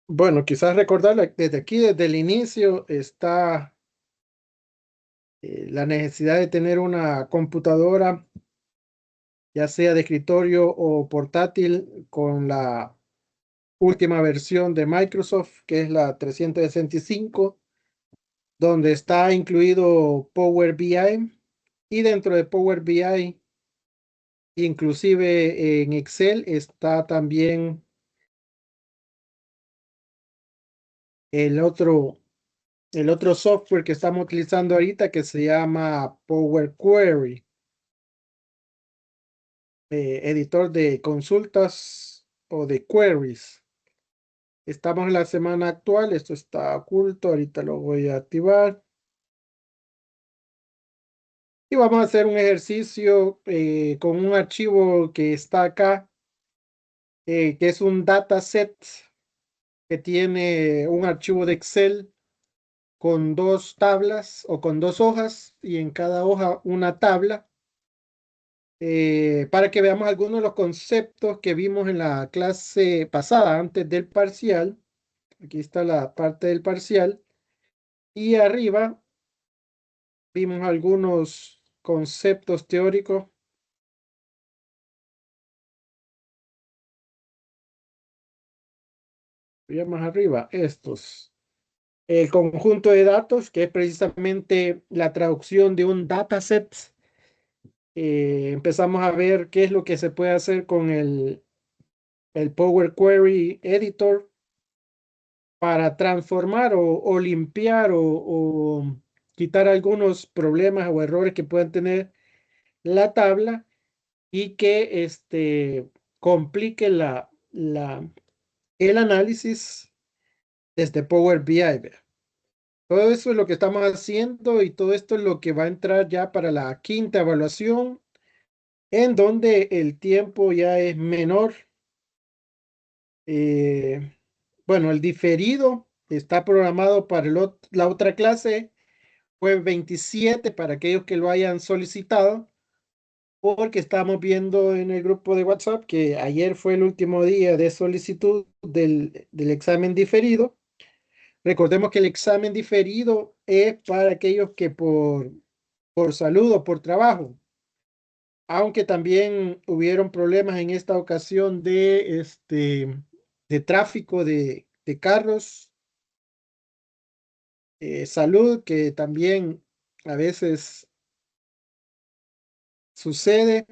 Bueno, quizás recordarle, desde aquí, desde el inicio, está la necesidad de tener una computadora, ya sea de escritorio o portátil, con la última versión de Microsoft, que es la 365, donde está incluido Power BI, y dentro de Power BI, inclusive en Excel, está también el otro, el otro software que estamos utilizando ahorita que se llama Power Query, editor de consultas o de queries. Estamos en la semana actual, esto está oculto, ahorita lo voy a activar. Y vamos a hacer un ejercicio con un archivo que está acá, que es un dataset que tiene un archivo de Excel con dos tablas o con dos hojas y en cada hoja una tabla, para que veamos algunos de los conceptos que vimos en la clase pasada antes del parcial. Aquí está la parte del parcial y arriba vimos algunos conceptos teóricos. Ya más arriba, estos. El conjunto de datos, que es precisamente la traducción de un dataset. Empezamos a ver qué es lo que se puede hacer con el Power Query Editor para transformar o limpiar o quitar algunos problemas o errores que puedan tener la tabla y que complique el análisis desde Power BI. ¿Vea? Todo eso es lo que estamos haciendo y todo esto es lo que va a entrar ya para la quinta evaluación, en donde el tiempo ya es menor. Eh, bueno, el diferido está programado para la otra clase, fue 27 para aquellos que lo hayan solicitado, porque estamos viendo en el grupo de WhatsApp que ayer fue el último día de solicitud del examen diferido. Recordemos que el examen diferido es para aquellos que por salud o por trabajo, aunque también hubieron problemas en esta ocasión de tráfico de carros, salud, que también a veces sucede,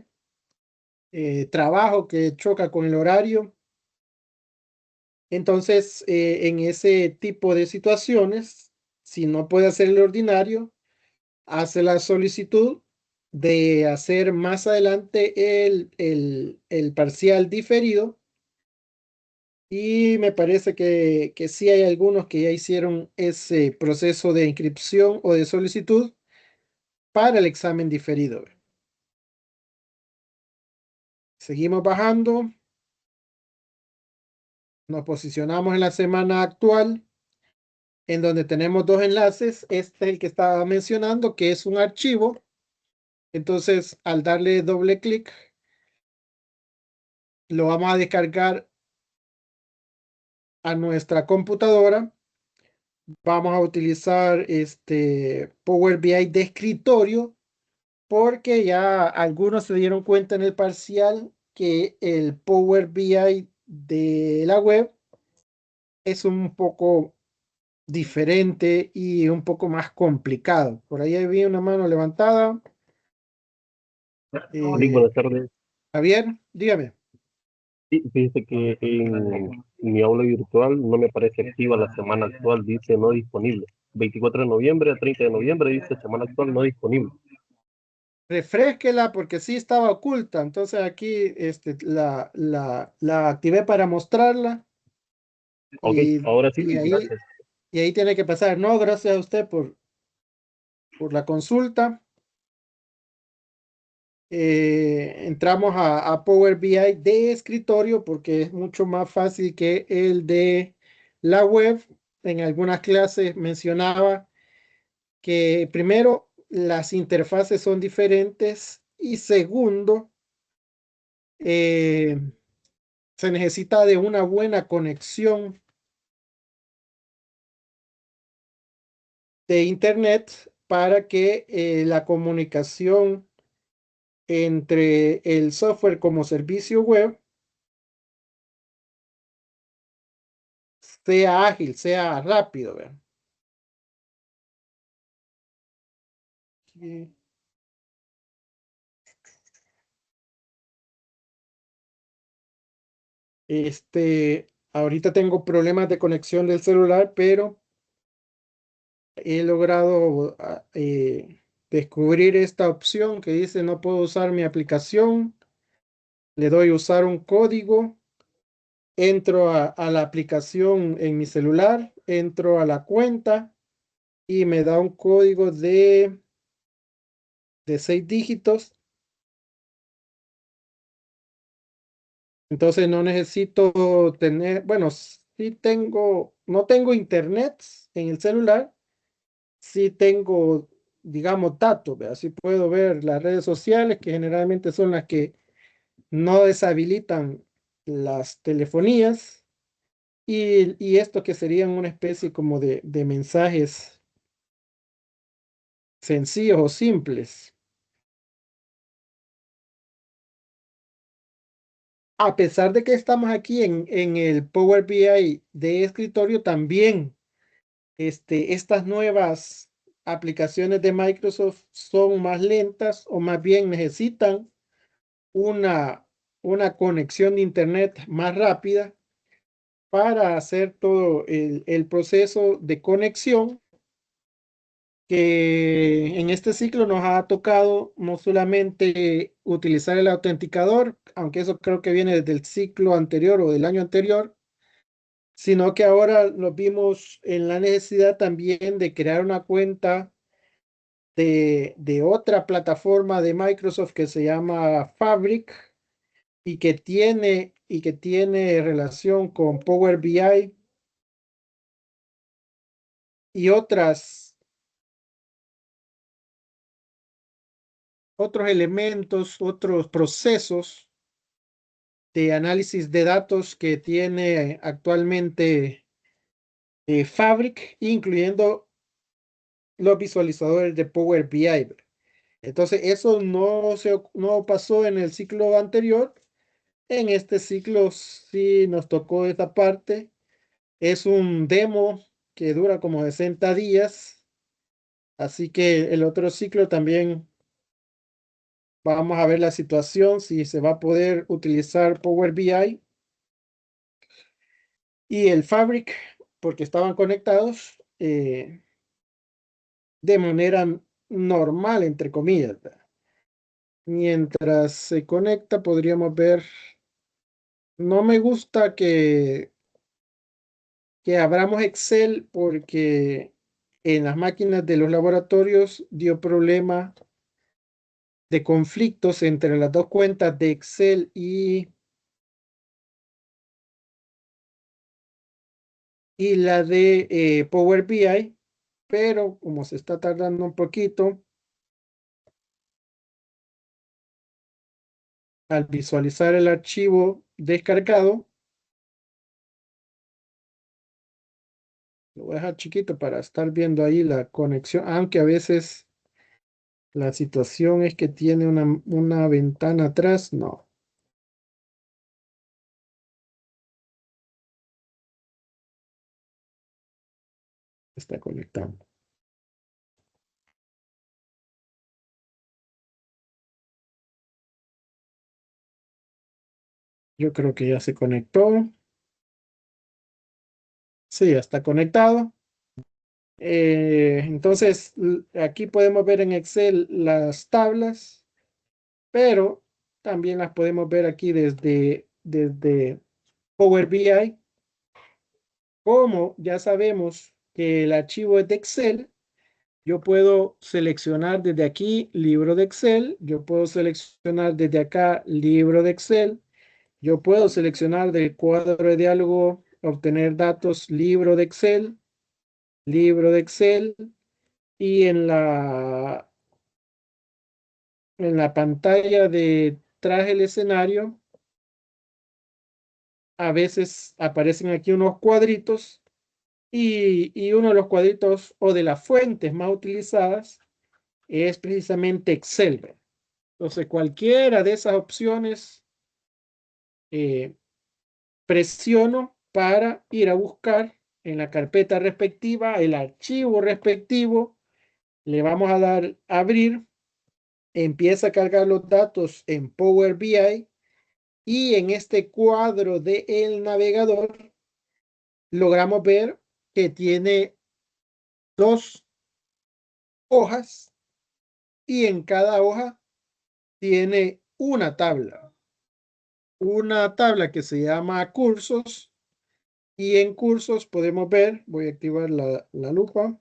trabajo que choca con el horario. Entonces, en ese tipo de situaciones, si no puede hacer el ordinario, hace la solicitud de hacer más adelante el parcial diferido. Y me parece que sí hay algunos que ya hicieron ese proceso de inscripción o de solicitud para el examen diferido. Seguimos bajando, nos posicionamos en la semana actual, en donde tenemos dos enlaces. Este es el que estaba mencionando, que es un archivo. Entonces, al darle doble clic, lo vamos a descargar a nuestra computadora. Vamos a utilizar este Power BI de escritorio, porque ya algunos se dieron cuenta en el parcial que el Power BI de la web es un poco diferente y un poco más complicado. Por ahí había una mano levantada. Rick, Eh, buenas tardes. Javier, dígame. Sí, fíjese que en mi aula virtual no me aparece activa la semana actual, dice no disponible. 24 de noviembre a 30 de noviembre dice semana actual no disponible. Refrésquela porque sí estaba oculta. Entonces aquí la activé para mostrarla Ok, y, ahora sí, y ahí, gracias. y ahí tiene que pasar. No, gracias a usted por la consulta. Entramos a Power BI de escritorio porque es mucho más fácil que el de la web. En algunas clases mencionaba que primero las interfaces son diferentes y segundo, eh, se necesita de una buena conexión de Internet para que la comunicación entre el software como servicio web sea ágil, sea rápido. ¿Verdad? Y, ahorita tengo problemas de conexión del celular, pero he logrado descubrir esta opción que dice no puedo usar mi aplicación. Le doy usar un código, entro a la aplicación en mi celular, entro a la cuenta y me da un código de 6 dígitos. Entonces no necesito tener, bueno, sí tengo, no tengo internet en el celular, sí tengo, digamos, datos, ¿ve? Así puedo ver las redes sociales, que generalmente son las que no deshabilitan las telefonías, y esto que serían una especie como de mensajes sencillos o simples. A pesar de que estamos aquí en el Power BI de escritorio, también estas nuevas aplicaciones de Microsoft son más lentas o más bien necesitan una, una conexión de Internet más rápida para hacer todo el proceso de conexión que en este ciclo nos ha tocado no solamente utilizar el autenticador, aunque eso creo que viene desde el ciclo anterior o del año anterior, sino que ahora nos vimos en la necesidad también de crear una cuenta de otra plataforma de Microsoft que se llama Fabric y que tiene relación con Power BI y otros elementos, otros procesos de análisis de datos que tiene actualmente Fabric, incluyendo los visualizadores de Power BI. Entonces, eso no pasó en el ciclo anterior. En este ciclo sí nos tocó esta parte. Es un demo que dura como 60 días. Así que el otro ciclo también vamos a ver la situación, si se va a poder utilizar Power BI y el Fabric, porque estaban conectados de manera normal, entre comillas. ¿Verdad? Mientras se conecta, podríamos ver, no me gusta que abramos Excel porque en las máquinas de los laboratorios dio problema de conflictos entre las dos cuentas de Excel y la de Power BI, pero como se está tardando un poquito al visualizar el archivo descargado, lo voy a dejar chiquito para estar viendo ahí la conexión, aunque a veces la situación es que tiene una ventana atrás. No, está conectando. Yo creo que ya se conectó. Sí, ya está conectado. Entonces, aquí podemos ver en Excel las tablas, pero también las podemos ver aquí desde Power BI. Como ya sabemos que el archivo es de Excel, yo puedo seleccionar desde aquí libro de Excel, yo puedo seleccionar desde acá libro de Excel, yo puedo seleccionar del cuadro de diálogo, obtener datos, libro de Excel, y en la pantalla de traje el escenario, a veces aparecen aquí unos cuadritos Y uno de los cuadritos o de las fuentes más utilizadas es precisamente Excel. Entonces, cualquiera de esas opciones presiono para ir a buscar en la carpeta respectiva el archivo respectivo. Le vamos a dar abrir, empieza a cargar los datos en Power BI y en este cuadro del navegador logramos ver que tiene dos hojas y en cada hoja tiene una tabla que se llama cursos y en cursos podemos ver, voy a activar la lupa.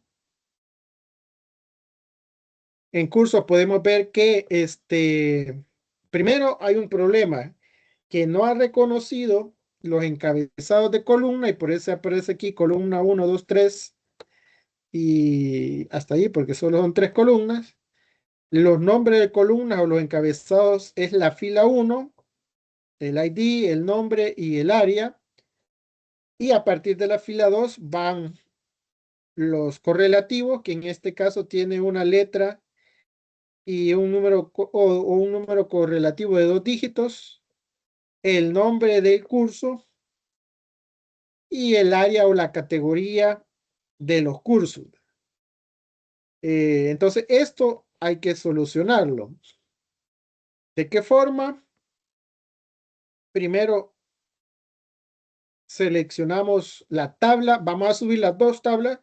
En cursos podemos ver que primero hay un problema que no ha reconocido los encabezados de columna y por eso aparece aquí columna 1, 2, 3 y hasta ahí porque solo son 3 columnas. Los nombres de columnas o los encabezados es la fila 1, el ID, el nombre y el área. Y a partir de la fila 2 van los correlativos, que en este caso tiene una letra y un número o un número correlativo de 2 dígitos, el nombre del curso y el área o la categoría de los cursos. Entonces, esto hay que solucionarlo. ¿De qué forma? Primero, seleccionamos la tabla. Vamos a subir las dos tablas,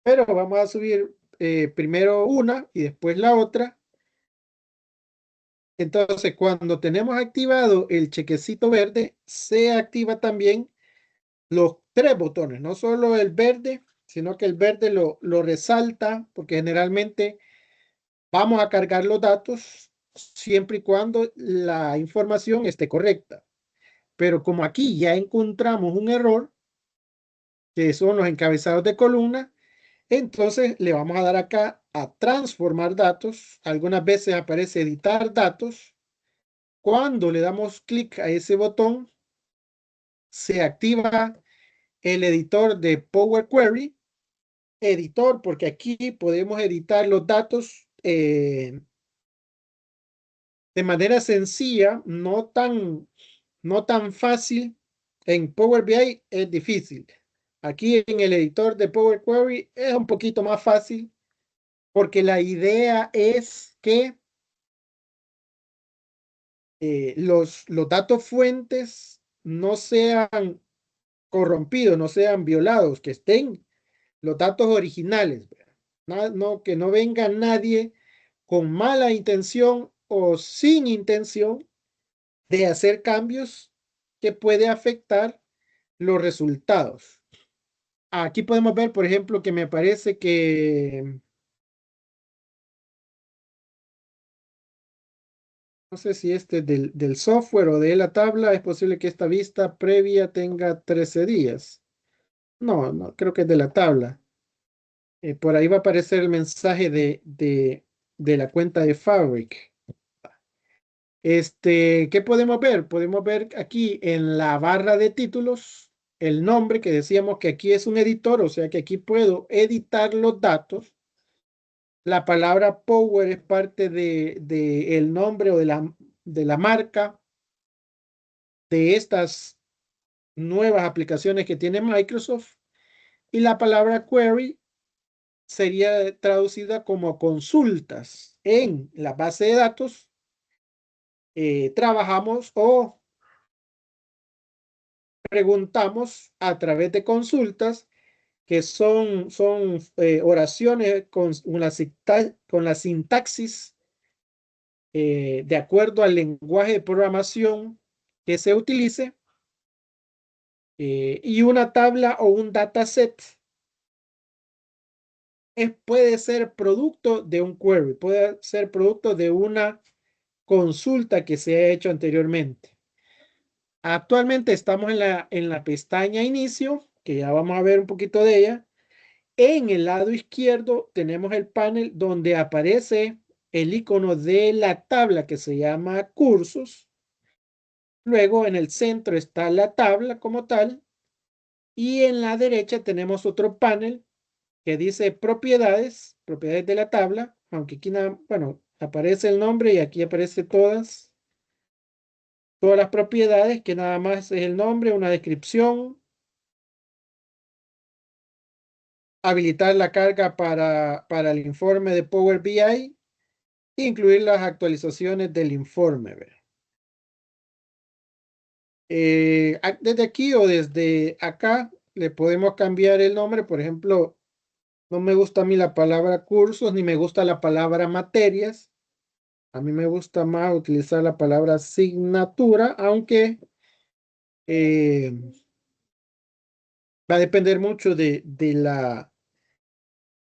pero vamos a subir primero una y después la otra. Entonces, cuando tenemos activado el chequecito verde, se activa también los 3 botones, no solo el verde, sino que el verde lo resalta porque generalmente vamos a cargar los datos siempre y cuando la información esté correcta. Pero como aquí ya encontramos un error, que son los encabezados de columna, entonces le vamos a dar acá a transformar datos. Algunas veces aparece editar datos. Cuando le damos clic a ese botón, se activa el editor de Power Query. Editor, porque aquí podemos editar los datos de manera sencilla, no tan fácil. En Power BI es difícil. Aquí en el editor de Power Query es un poquito más fácil porque la idea es que los datos fuentes no sean corrompidos, no sean violados, que estén los datos originales. No, que no venga nadie con mala intención o sin intención de hacer cambios que puede afectar los resultados. Aquí podemos ver, por ejemplo, que me parece que, no sé si este del software o de la tabla, es posible que esta vista previa tenga 13 días. No, creo que es de la tabla. Por ahí va a aparecer el mensaje de la cuenta de Fabric. ¿Qué podemos ver? Podemos ver aquí en la barra de títulos el nombre que decíamos que aquí es un editor, o sea que aquí puedo editar los datos. La palabra Power es parte de el nombre o de la marca de estas nuevas aplicaciones que tiene Microsoft. Y la palabra Query sería traducida como consultas. En la base de datos trabajamos o preguntamos a través de consultas que son oraciones con la sintaxis de acuerdo al lenguaje de programación que se utilice y una tabla o un dataset puede ser producto de un query, puede ser producto de una consulta que se ha hecho anteriormente. Actualmente estamos en la pestaña inicio, que ya vamos a ver un poquito de ella. En el lado izquierdo tenemos el panel donde aparece el icono de la tabla que se llama cursos. Luego en el centro está la tabla como tal Y en la derecha tenemos otro panel que dice propiedades de la tabla, aunque aquí, bueno, aparece el nombre y aquí aparece todas las propiedades, que nada más es el nombre, una descripción, habilitar la carga para el informe de Power BI, incluir las actualizaciones del informe. Desde aquí o desde acá le podemos cambiar el nombre. Por ejemplo, no me gusta a mí la palabra cursos ni me gusta la palabra materias. A mí me gusta más utilizar la palabra asignatura, aunque eh, va a depender mucho de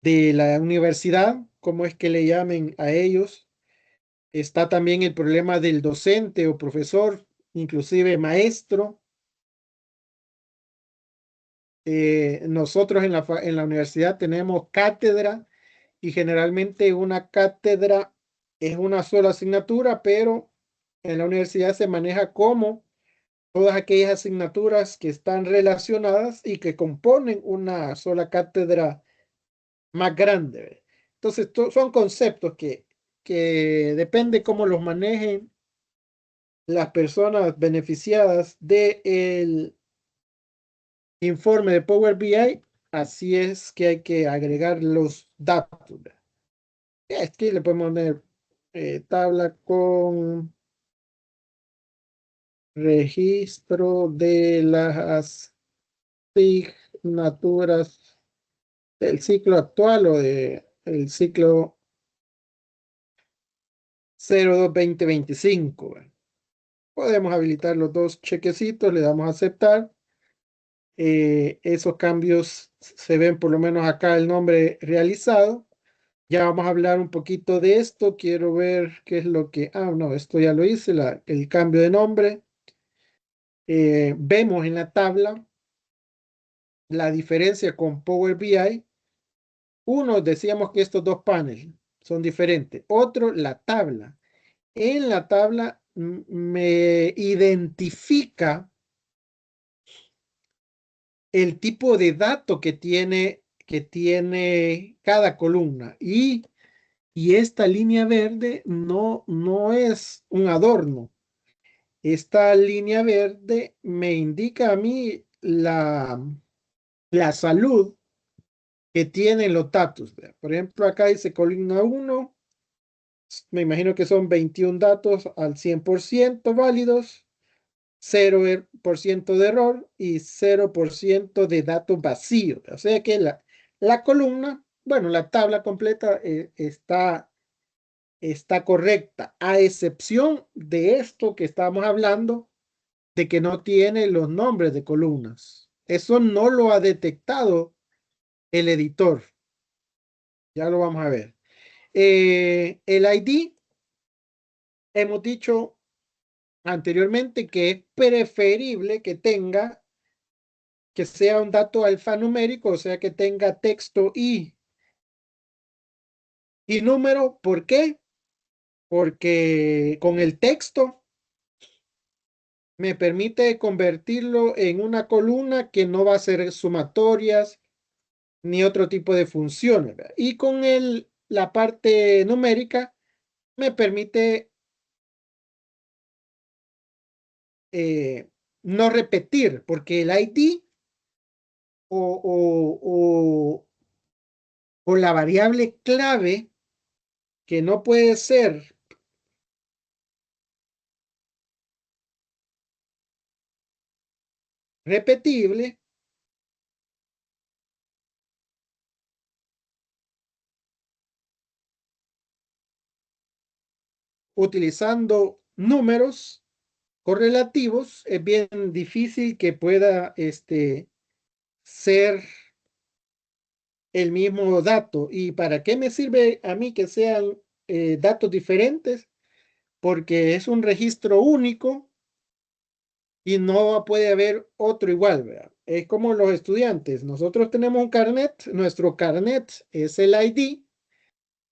la universidad, cómo es que le llamen a ellos. Está también el problema del docente o profesor, inclusive maestro. Nosotros en la universidad tenemos cátedra y generalmente una cátedra es una sola asignatura, pero en la universidad se maneja como todas aquellas asignaturas que están relacionadas y que componen una sola cátedra más grande. Entonces, son conceptos que depende cómo los manejen las personas beneficiadas del informe de Power BI. Así es que hay que agregar los datos. Es que le podemos poner tabla con registro de las asignaturas del ciclo actual o del ciclo 02-2025. Podemos habilitar los dos chequecitos, le damos a aceptar. Esos cambios se ven por lo menos acá el nombre realizado. Ya vamos a hablar un poquito de esto. Quiero ver qué es lo que... Ah, no, esto ya lo hice, el cambio de nombre. Vemos en la tabla la diferencia con Power BI. Uno, decíamos que estos dos paneles son diferentes. Otro, la tabla. En la tabla me identifica el tipo de dato que tiene cada columna. Y esta línea verde no es un adorno. Esta línea verde me indica a mí la salud que tienen los datos. Por ejemplo, acá dice columna 1, me imagino que son 21 datos al 100% válidos, 0% de error y 0% de datos vacíos. O sea que la columna, bueno, la tabla completa está correcta, a excepción de esto que estamos hablando, de que no tiene los nombres de columnas. Eso no lo ha detectado el editor. Ya lo vamos a ver. El ID, hemos dicho anteriormente que es preferible que sea un dato alfanumérico, o sea, que tenga texto y número. ¿Por qué? Porque con el texto me permite convertirlo en una columna que no va a ser sumatorias ni otro tipo de funciones, ¿verdad? Y con la parte numérica me permite no repetir, porque el ID o, o la variable clave que no puede ser repetible, utilizando números correlativos, es bien difícil que pueda ser el mismo dato. ¿Y para qué me sirve a mí que sean datos diferentes? Porque es un registro único y no puede haber otro igual, ¿verdad? Es como los estudiantes. Nosotros tenemos un carnet, nuestro carnet es el ID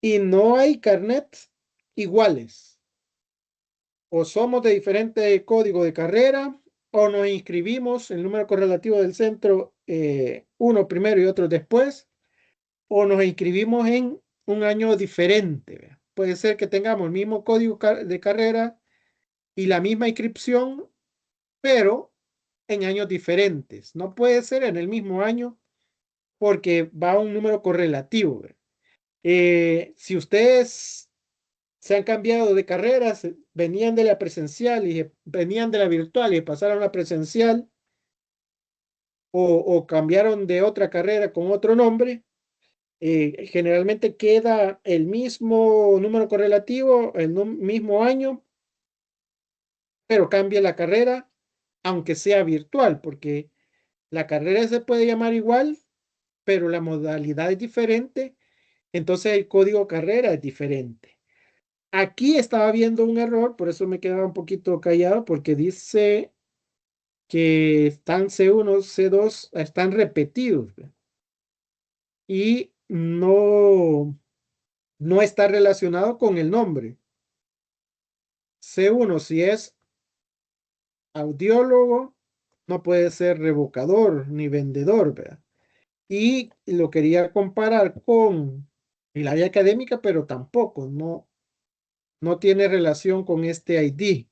y no hay carnet iguales. O somos de diferente código de carrera o nos inscribimos, el número correlativo del centro, uno primero y otro después, o nos inscribimos en un año diferente. ¿Verdad? Puede ser que tengamos el mismo código de carrera y la misma inscripción, pero en años diferentes. No puede ser en el mismo año porque va a un número correlativo. ¿Verdad? Si ustedes se han cambiado de carreras, venían de la presencial y venían de la virtual y pasaron a la presencial, o cambiaron de otra carrera con otro nombre, generalmente queda el mismo número correlativo, el mismo año, pero cambia la carrera, aunque sea virtual, porque la carrera se puede llamar igual, pero la modalidad es diferente, entonces el código carrera es diferente. Aquí estaba viendo un error, por eso me quedaba un poquito callado, porque dice que están C1, C2, están repetidos, ¿ve? Y no está relacionado con el nombre. C1, si es audiólogo, no puede ser revocador ni vendedor, ¿verdad? Y lo quería comparar con el área académica, pero tampoco, no tiene relación con este ID.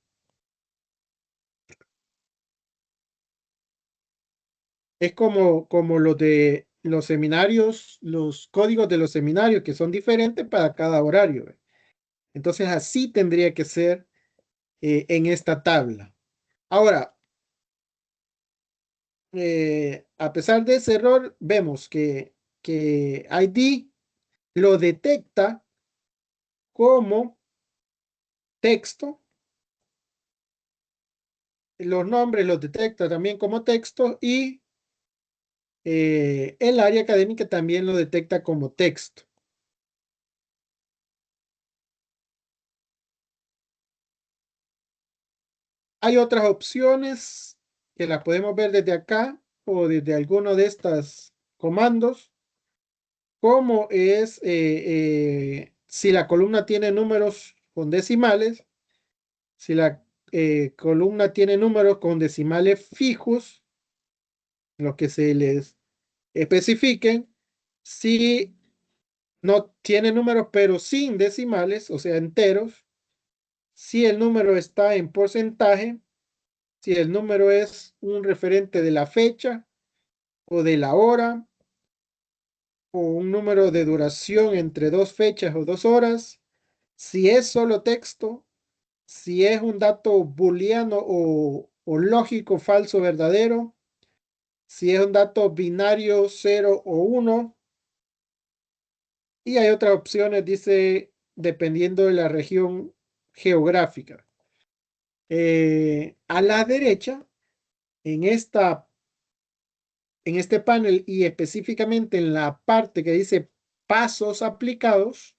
Es como los de los seminarios, los códigos de los seminarios que son diferentes para cada horario. ¿Ve? Entonces así tendría que ser en esta tabla. Ahora, a pesar de ese error, vemos que ID lo detecta como texto, los nombres los detecta también como texto y el área académica también lo detecta como texto. Hay otras opciones que las podemos ver desde acá o desde alguno de estos comandos, como es si la columna tiene números con decimales, si la columna tiene números con decimales fijos, los que se les especifiquen, si no tiene números pero sin decimales, o sea, enteros, si el número está en porcentaje, si el número es un referente de la fecha o de la hora, o un número de duración entre dos fechas o 2 horas, si es solo texto, si es un dato booleano o lógico falso verdadero, si es un dato binario 0 o 1, y hay otras opciones, dice, dependiendo de la región geográfica. A la derecha, en este panel y específicamente en la parte que dice pasos aplicados,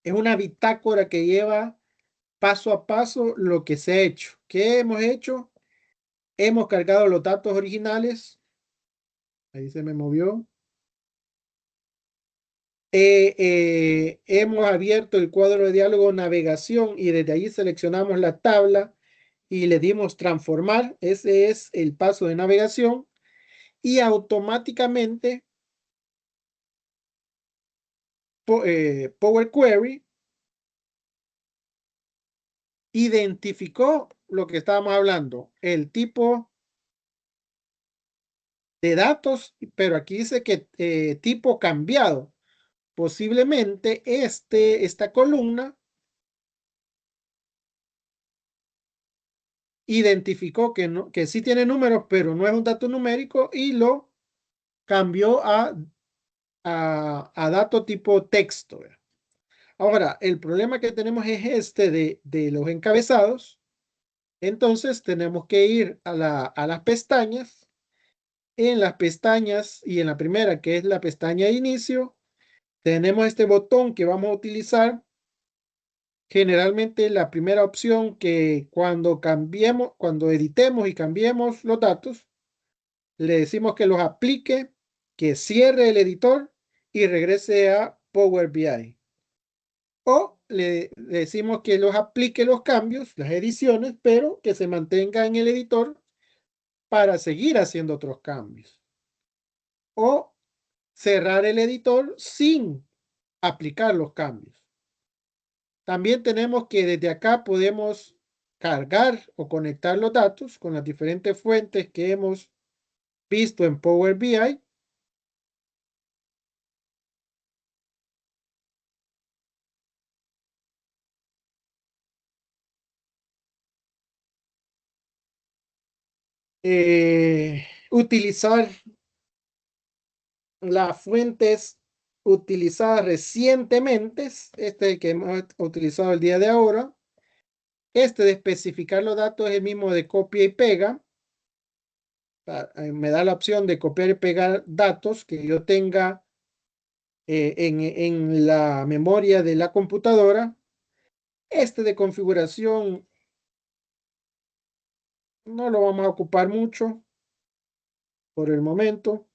es una bitácora que lleva paso a paso lo que se ha hecho. ¿Qué hemos hecho? Hemos cargado los datos originales. Ahí se me movió. Hemos abierto el cuadro de diálogo navegación y desde ahí seleccionamos la tabla y le dimos transformar. Ese es el paso de navegación y automáticamente Power Query identificó lo que estábamos hablando, el tipo de datos, pero aquí dice que tipo cambiado. Posiblemente esta columna identificó que sí tiene números, pero no es un dato numérico y lo cambió a dato tipo texto. ¿Verdad? Ahora, el problema que tenemos es este de los encabezados. Entonces tenemos que ir a las pestañas. En las pestañas y en la primera, que es la pestaña de inicio, tenemos este botón que vamos a utilizar. Generalmente la primera opción que cuando editemos y cambiemos los datos, le decimos que los aplique, que cierre el editor y regrese a Power BI. O le decimos que los aplique los cambios, las ediciones, pero que se mantenga en el editor para seguir haciendo otros cambios. O cerrar el editor sin aplicar los cambios. También tenemos que desde acá podemos cargar o conectar los datos con las diferentes fuentes que hemos visto en Power BI. Utilizar las fuentes utilizadas recientemente, este que hemos utilizado el día de ahora. Este de especificar los datos es el mismo de copia y pega. Me da la opción de copiar y pegar datos que yo tenga en la memoria de la computadora. Este de configuración no lo vamos a ocupar mucho por el momento.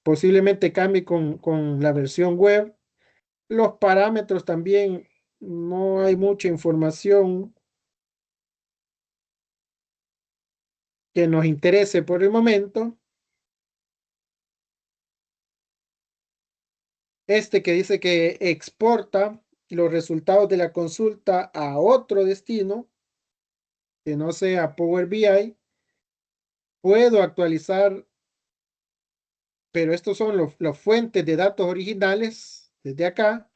Posiblemente cambie con la versión web. Los parámetros también no hay mucha información que nos interese por el momento. Este que dice que exporta los resultados de la consulta a otro destino que no sea Power BI. Puedo actualizar, pero estos son los fuentes de datos originales. Desde acá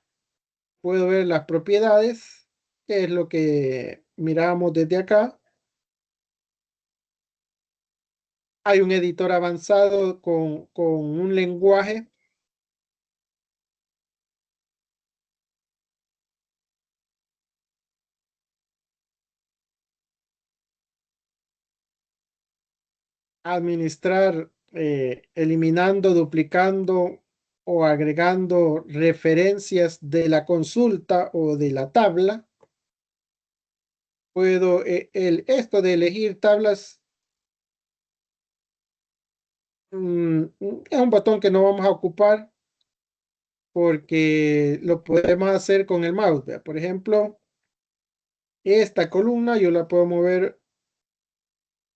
puedo ver las propiedades, que es lo que miramos desde acá. Hay un editor avanzado con un lenguaje administrar, eliminando, duplicando o agregando referencias de la consulta o de la tabla. Puedo, esto de elegir tablas, es un botón que no vamos a ocupar porque lo podemos hacer con el mouse. ¿Vea? Por ejemplo, esta columna yo la puedo mover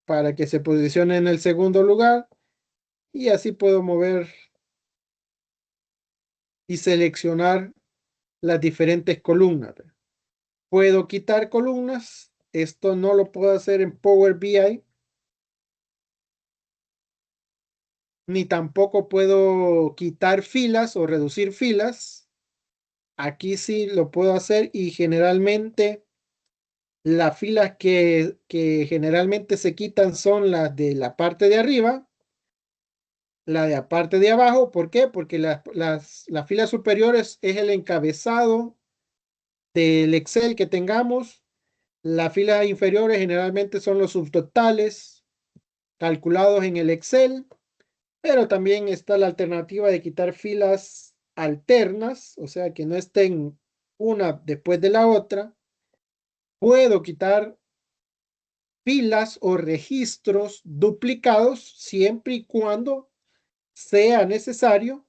para que se posicione en el segundo lugar y así puedo mover y seleccionar las diferentes columnas. ¿Vea? Puedo quitar columnas. Esto no lo puedo hacer en Power BI, ni tampoco puedo quitar filas o reducir filas. Aquí sí lo puedo hacer y generalmente las filas que generalmente se quitan son las de la parte de arriba, la de la parte de abajo. ¿Por qué? Porque las filas superiores es el encabezado del Excel que tengamos. Las filas inferiores generalmente son los subtotales calculados en el Excel, pero también está la alternativa de quitar filas alternas, o sea, que no estén una después de la otra. Puedo quitar filas o registros duplicados siempre y cuando sea necesario.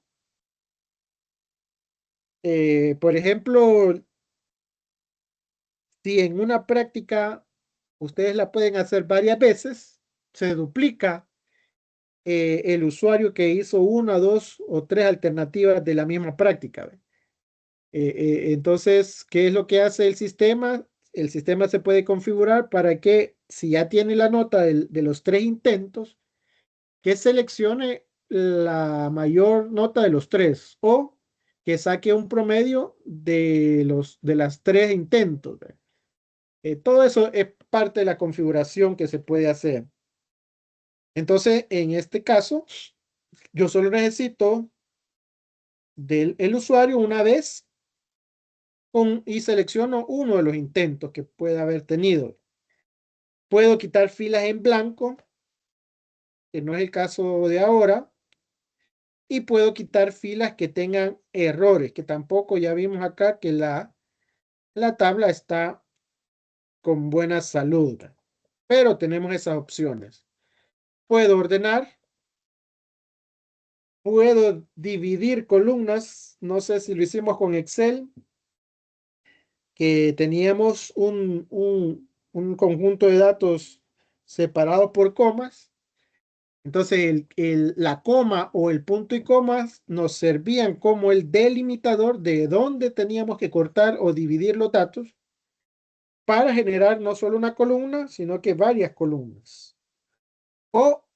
Por ejemplo, si en una práctica ustedes la pueden hacer varias veces, se duplica el usuario que hizo una, dos o tres alternativas de la misma práctica. Entonces, ¿qué es lo que hace el sistema? El sistema se puede configurar para que si ya tiene la nota de los tres intentos, que seleccione la mayor nota de los tres o que saque un promedio de las tres intentos. Todo eso es parte de la configuración que se puede hacer. Entonces, en este caso, yo solo necesito del el usuario una vez y selecciono uno de los intentos que pueda haber tenido. Puedo quitar filas en blanco, que no es el caso de ahora, y puedo quitar filas que tengan errores, que tampoco ya vimos acá que la tabla está con buena salud, pero tenemos esas opciones. Puedo ordenar Puedo dividir columnas. No sé si lo hicimos con Excel, que teníamos un conjunto de datos separados por comas. Entonces, la coma o el punto y comas nos servían como el delimitador de dónde teníamos que cortar o dividir los datos para generar no solo una columna, sino que varias columnas. O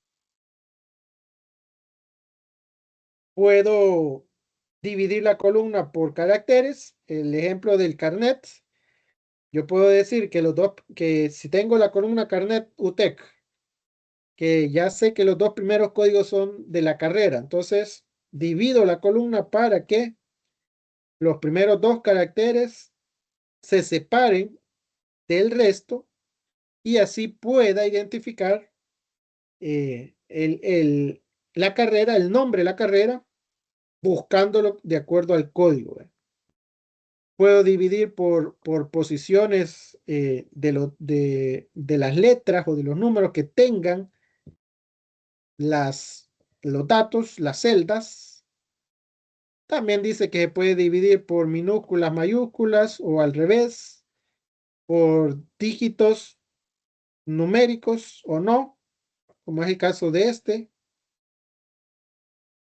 puedo dividir la columna por caracteres. El ejemplo del carnet. Yo puedo decir que que si tengo la columna carnet UTEC, que ya sé que los dos primeros códigos son de la carrera, entonces divido la columna para que los primeros dos caracteres se separen del resto y así pueda identificar la carrera, el nombre de la carrera, buscándolo de acuerdo al código. Puedo dividir por posiciones de las letras o de los números que tengan los datos, las celdas. También dice que se puede dividir por minúsculas, mayúsculas o al revés, por dígitos numéricos o no, como es el caso de este.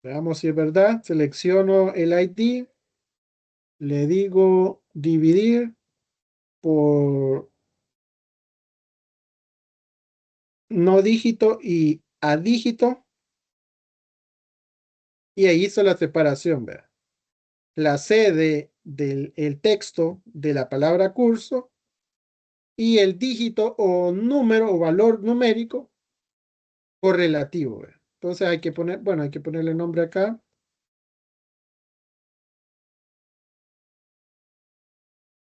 Veamos si es verdad. Selecciono el ID, le digo dividir por no dígito y a dígito, y ahí hizo la separación, ¿verdad? La C del el texto de la palabra curso y el dígito o número o valor numérico correlativo, ¿verdad? Entonces hay que poner, bueno, hay que ponerle nombre acá.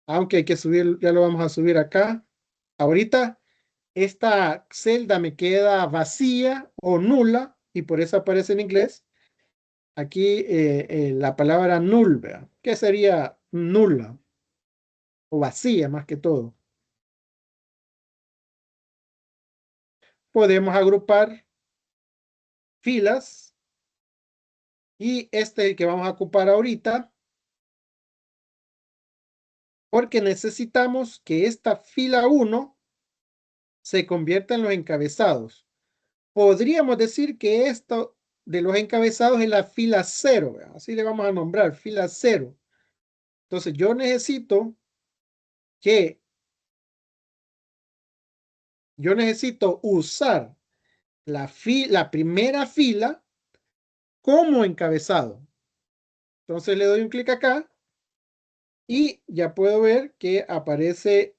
Aunque hay que subir, ya lo vamos a subir acá. Ahorita esta celda me queda vacía o nula y por eso aparece en inglés. Aquí la palabra null, ¿verdad? ¿Qué sería nula o vacía más que todo? Podemos agrupar filas y este es el que vamos a ocupar ahorita porque necesitamos que esta fila 1 se convierta en los encabezados. Podríamos decir que esto de los encabezados es la fila 0, ¿verdad? Así le vamos a nombrar, fila 0. Entonces que yo necesito usar la primera fila como encabezado. Entonces le doy un clic acá y ya puedo ver que aparece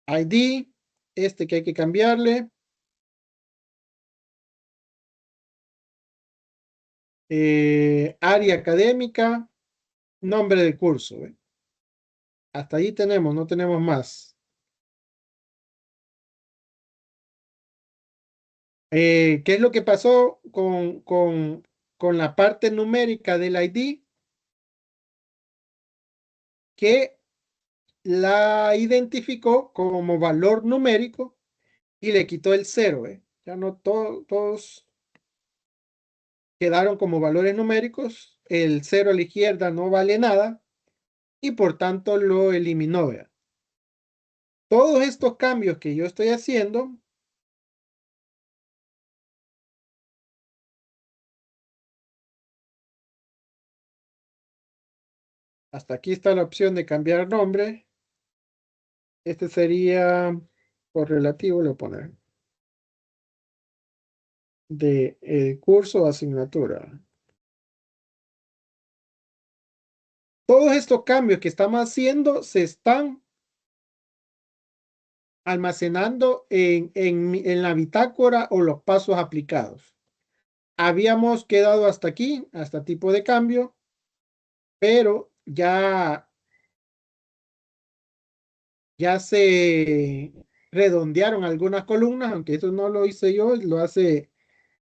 ID, este que hay que cambiarle, área académica, nombre del curso. ¿Ve? Hasta ahí tenemos, no tenemos más. ¿Qué es lo que pasó con la parte numérica del ID? Que la identificó como valor numérico y le quitó el 0. Ya no todos quedaron como valores numéricos. El 0 a la izquierda no vale nada y por tanto lo eliminó. ¿Ve? Todos estos cambios que yo estoy haciendo, hasta aquí está la opción de cambiar nombre. Este sería correlativo, lo poner de curso o asignatura. Todos estos cambios que estamos haciendo se están almacenando en la bitácora o los pasos aplicados. Habíamos quedado hasta aquí, hasta tipo de cambio, pero ya se redondearon algunas columnas, aunque eso no lo hice yo, lo hace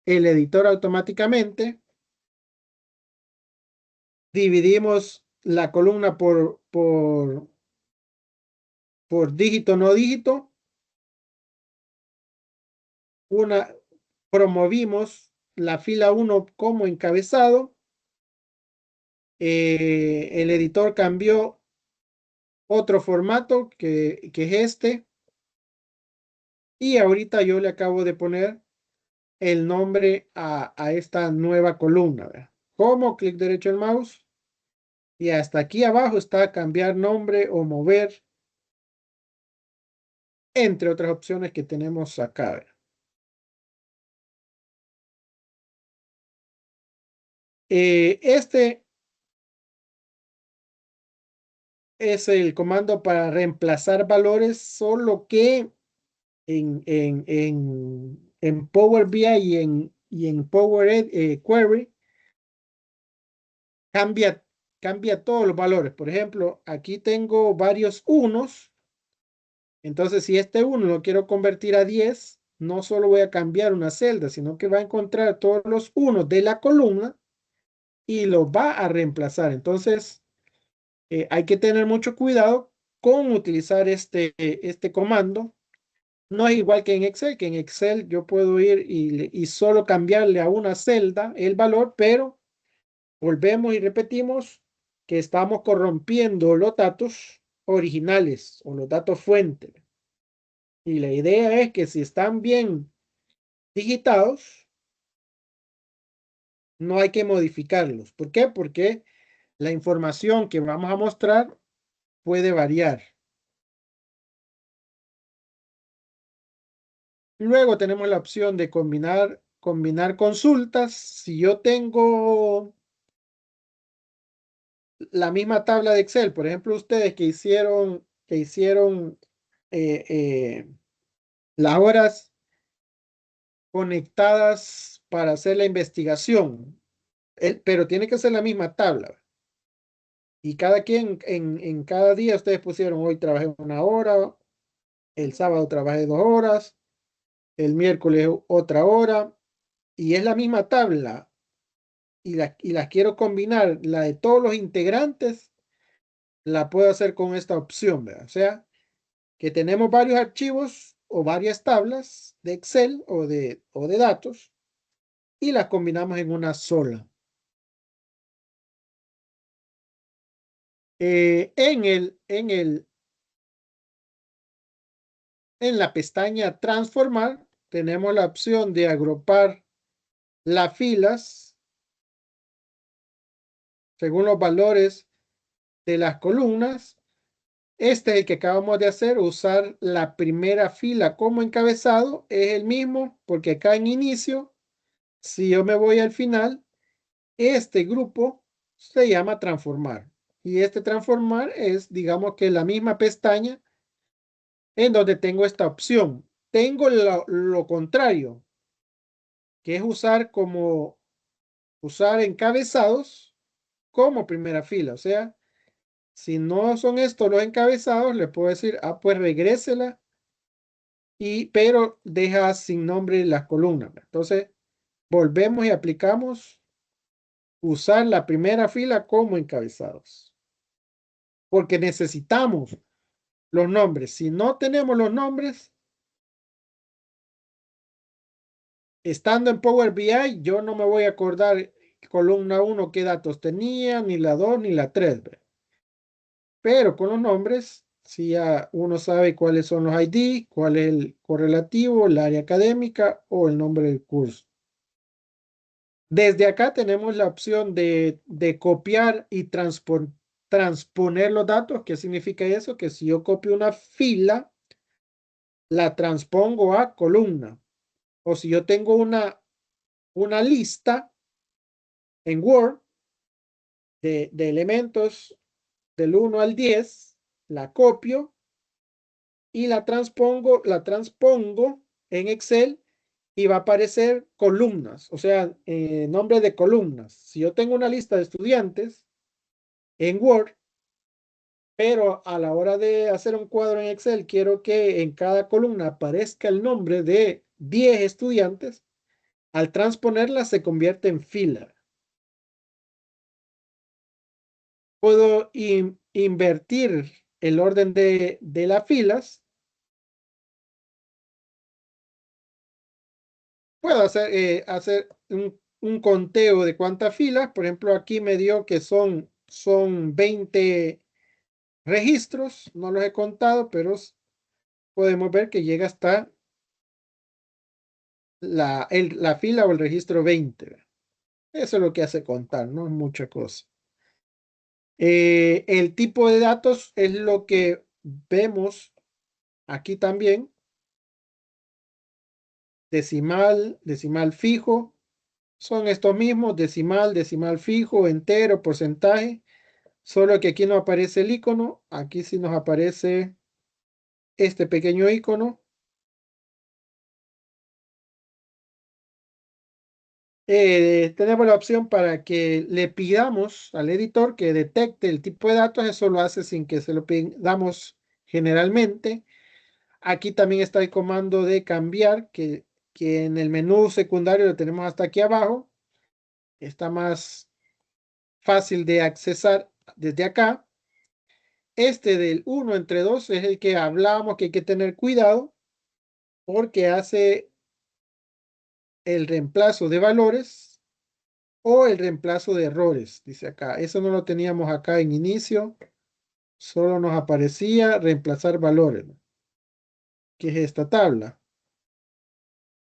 el editor automáticamente. Dividimos la columna por dígito, no dígito. Promovimos la fila 1 como encabezado. El editor cambió otro formato que es este. Y ahorita yo le acabo de poner el nombre a esta nueva columna. ¿Verdad? Como clic derecho el mouse. Y hasta aquí abajo está cambiar nombre o mover, entre otras opciones que tenemos acá. ¿Verdad? Este es el comando para reemplazar valores, solo que en Power BI y en Power Query cambia todos los valores. Por ejemplo, aquí tengo varios unos. Entonces, si este 1 lo quiero convertir a 10, no solo voy a cambiar una celda, sino que va a encontrar todos los unos de la columna y los va a reemplazar. Entonces, hay que tener mucho cuidado con utilizar este comando. No es igual que en Excel yo puedo ir y solo cambiarle a una celda el valor, pero volvemos y repetimos que estamos corrompiendo los datos originales o los datos fuente. Y la idea es que si están bien digitados, no hay que modificarlos. ¿Por qué? Porque la información que vamos a mostrar puede variar. Luego tenemos la opción de combinar consultas. Si yo tengo la misma tabla de Excel, por ejemplo, ustedes que hicieron eh, eh, las horas conectadas para hacer la investigación, pero tiene que ser la misma tabla. Y cada quien en cada día ustedes pusieron, hoy trabajé 1 hora, el sábado trabajé 2 horas, el miércoles otra hora, y es la misma tabla, y las quiero combinar, la de todos los integrantes, la puedo hacer con esta opción, ¿verdad? O sea, que tenemos varios archivos o varias tablas de Excel o de datos, y las combinamos en una sola. En la pestaña Transformar, tenemos la opción de agrupar las filas según los valores de las columnas. Este es el que acabamos de hacer, usar la primera fila como encabezado, es el mismo, porque acá en inicio, si yo me voy al final, este grupo se llama transformar. Y este transformar es, digamos que la misma pestaña en donde tengo esta opción. Tengo lo contrario, que es usar encabezados como primera fila. O sea, si no son estos los encabezados, le puedo decir, pues regrésela, pero deja sin nombre las columnas. Entonces, volvemos y aplicamos usar la primera fila como encabezados. Porque necesitamos los nombres. Si no tenemos los nombres, estando en Power BI, yo no me voy a acordar columna 1 qué datos tenía, ni la 2 ni la 3. Pero con los nombres, si ya uno sabe cuáles son los ID, cuál es el correlativo, el área académica o el nombre del curso. Desde acá tenemos la opción de copiar y transponer los datos. ¿Qué significa eso? Que si yo copio una fila, la transpongo a columna. O si yo tengo una lista en Word de elementos del 1 al 10, la copio y la transpongo en Excel y va a aparecer columnas, o sea, nombre de columnas. Si yo tengo una lista de estudiantes en Word, pero a la hora de hacer un cuadro en Excel, quiero que en cada columna aparezca el nombre de 10 estudiantes, al transponerla se convierte en fila. Puedo invertir el orden de, las filas. puedo hacer un conteo de cuántas filas. Por ejemplo, aquí me dio que son 20 registros. No los he contado, pero podemos ver que llega hasta la fila o el registro 20. Eso es lo que hace contar, no es mucha cosa. El tipo de datos es lo que vemos aquí también. Decimal, decimal fijo. Son estos mismos, decimal, decimal fijo, entero, porcentaje. Solo que aquí no aparece el icono. Aquí sí nos aparece este pequeño icono. Tenemos la opción para que le pidamos al editor que detecte el tipo de datos. Eso lo hace sin que se lo pidamos generalmente. Aquí también está el comando de cambiar, que en el menú secundario lo tenemos hasta aquí abajo. Está más fácil de accesar desde acá. Este del 1 entre 2 es el que hablábamos que hay que tener cuidado porque hace el reemplazo de valores o el reemplazo de errores, dice acá. Eso no lo teníamos acá en inicio, solo nos aparecía reemplazar valores, ¿no? Que es esta tabla.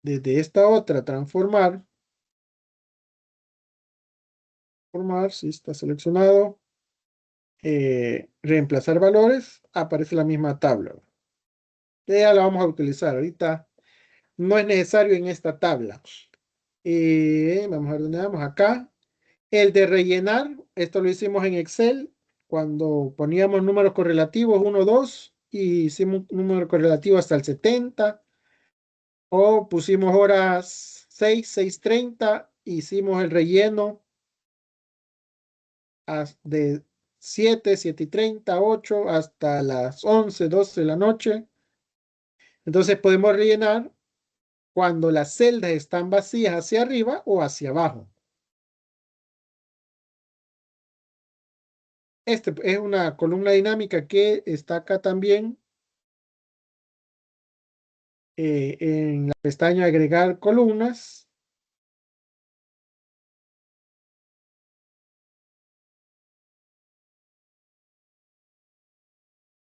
Desde esta otra, transformar, si está seleccionado, reemplazar valores, aparece la misma tabla. Ya la vamos a utilizar ahorita. No es necesario en esta tabla. Vamos a ver dónde vamos acá. El de rellenar, esto lo hicimos en Excel cuando poníamos números correlativos 1, 2 y hicimos un número correlativo hasta el 70, o pusimos horas 6, 6:30, hicimos el relleno de 7, 7:30, 8 hasta las 11, 12 de la noche. Entonces podemos rellenar cuando las celdas están vacías hacia arriba o hacia abajo. Este es una columna dinámica que está acá también en la pestaña agregar columnas.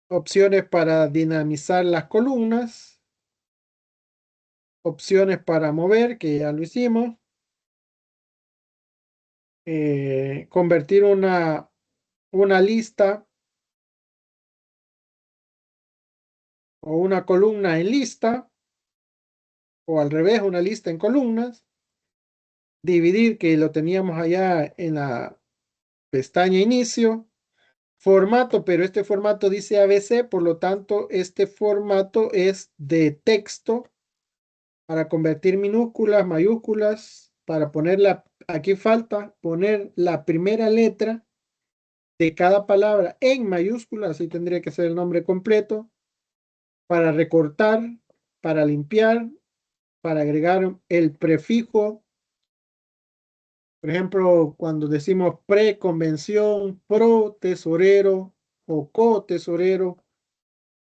Opciones para dinamizar las columnas. Opciones para mover, que ya lo hicimos. Convertir una lista o una columna en lista, o al revés, una lista en columnas. Dividir, que lo teníamos allá en la pestaña inicio. Formato, pero este formato dice ABC, por lo tanto, este formato es de texto para convertir minúsculas, mayúsculas, para aquí falta poner la primera letra de cada palabra en mayúsculas, así tendría que ser el nombre completo, para recortar, para limpiar, para agregar el prefijo. Por ejemplo, cuando decimos preconvención, pro tesorero o co-tesorero,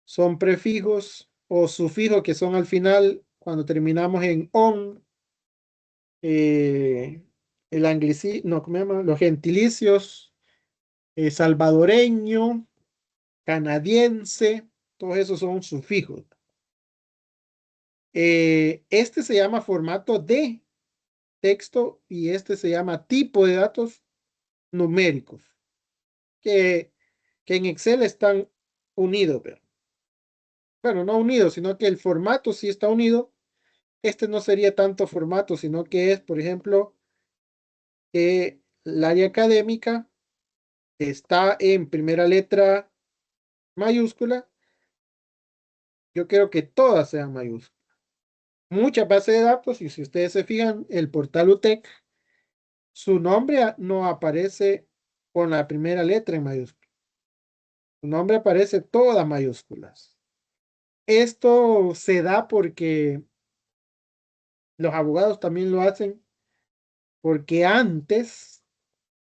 son prefijos o sufijos que son al final cuando terminamos en on. El anglicismo, no, ¿cómo se llama? Los gentilicios, salvadoreño, canadiense, todos esos son sufijos. Este se llama formato de texto y este se llama tipo de datos numéricos, que, que en Excel están unidos, pero bueno, no unidos, sino que el formato sí está unido. Este no sería tanto formato, sino que es, por ejemplo, el área académica está en primera letra mayúscula. Yo quiero que todas sean mayúsculas. Muchas bases de datos, y si ustedes se fijan, el portal UTEC, su nombre no aparece con la primera letra en mayúscula. Su nombre aparece todas mayúsculas. Esto se da porque los abogados también lo hacen, porque antes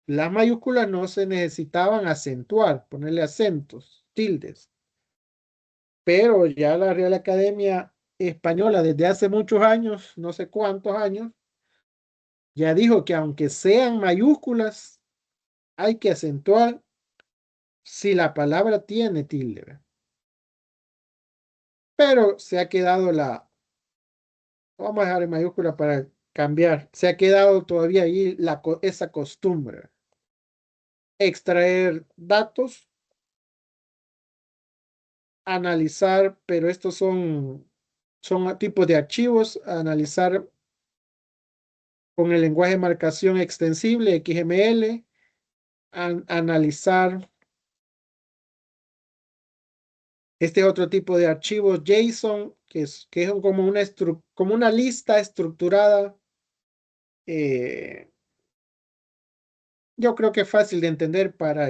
las mayúsculas no se necesitaban acentuar, ponerle acentos, tildes. Pero ya la Real Academia española desde hace muchos años, no sé cuántos años, ya dijo que aunque sean mayúsculas, hay que acentuar si la palabra tiene tilde, ¿verdad? Pero se ha quedado vamos a dejar en mayúscula para cambiar, se ha quedado todavía ahí esa costumbre. Extraer datos, analizar, pero estos son tipos de archivos, analizar con el lenguaje de marcación extensible XML, analizar este otro tipo de archivos JSON, que es como una lista estructurada. Yo creo que es fácil de entender para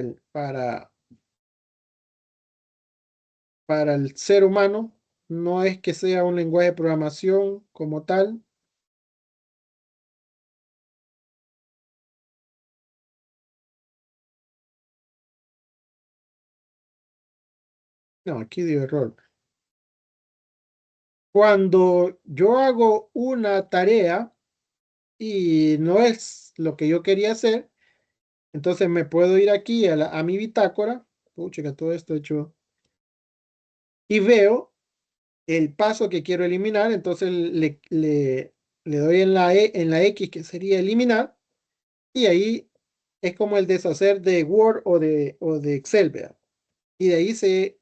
el ser humano. No es que sea un lenguaje de programación como tal. No, aquí dio error. Cuando yo hago una tarea y no es lo que yo quería hacer, entonces me puedo ir aquí a mi bitácora. Pucha, que todo esto hecho. Y veo el paso que quiero eliminar. Entonces le doy en la X, que sería eliminar. Y ahí es como el deshacer de Word o de Excel, ¿verdad? Y de ahí se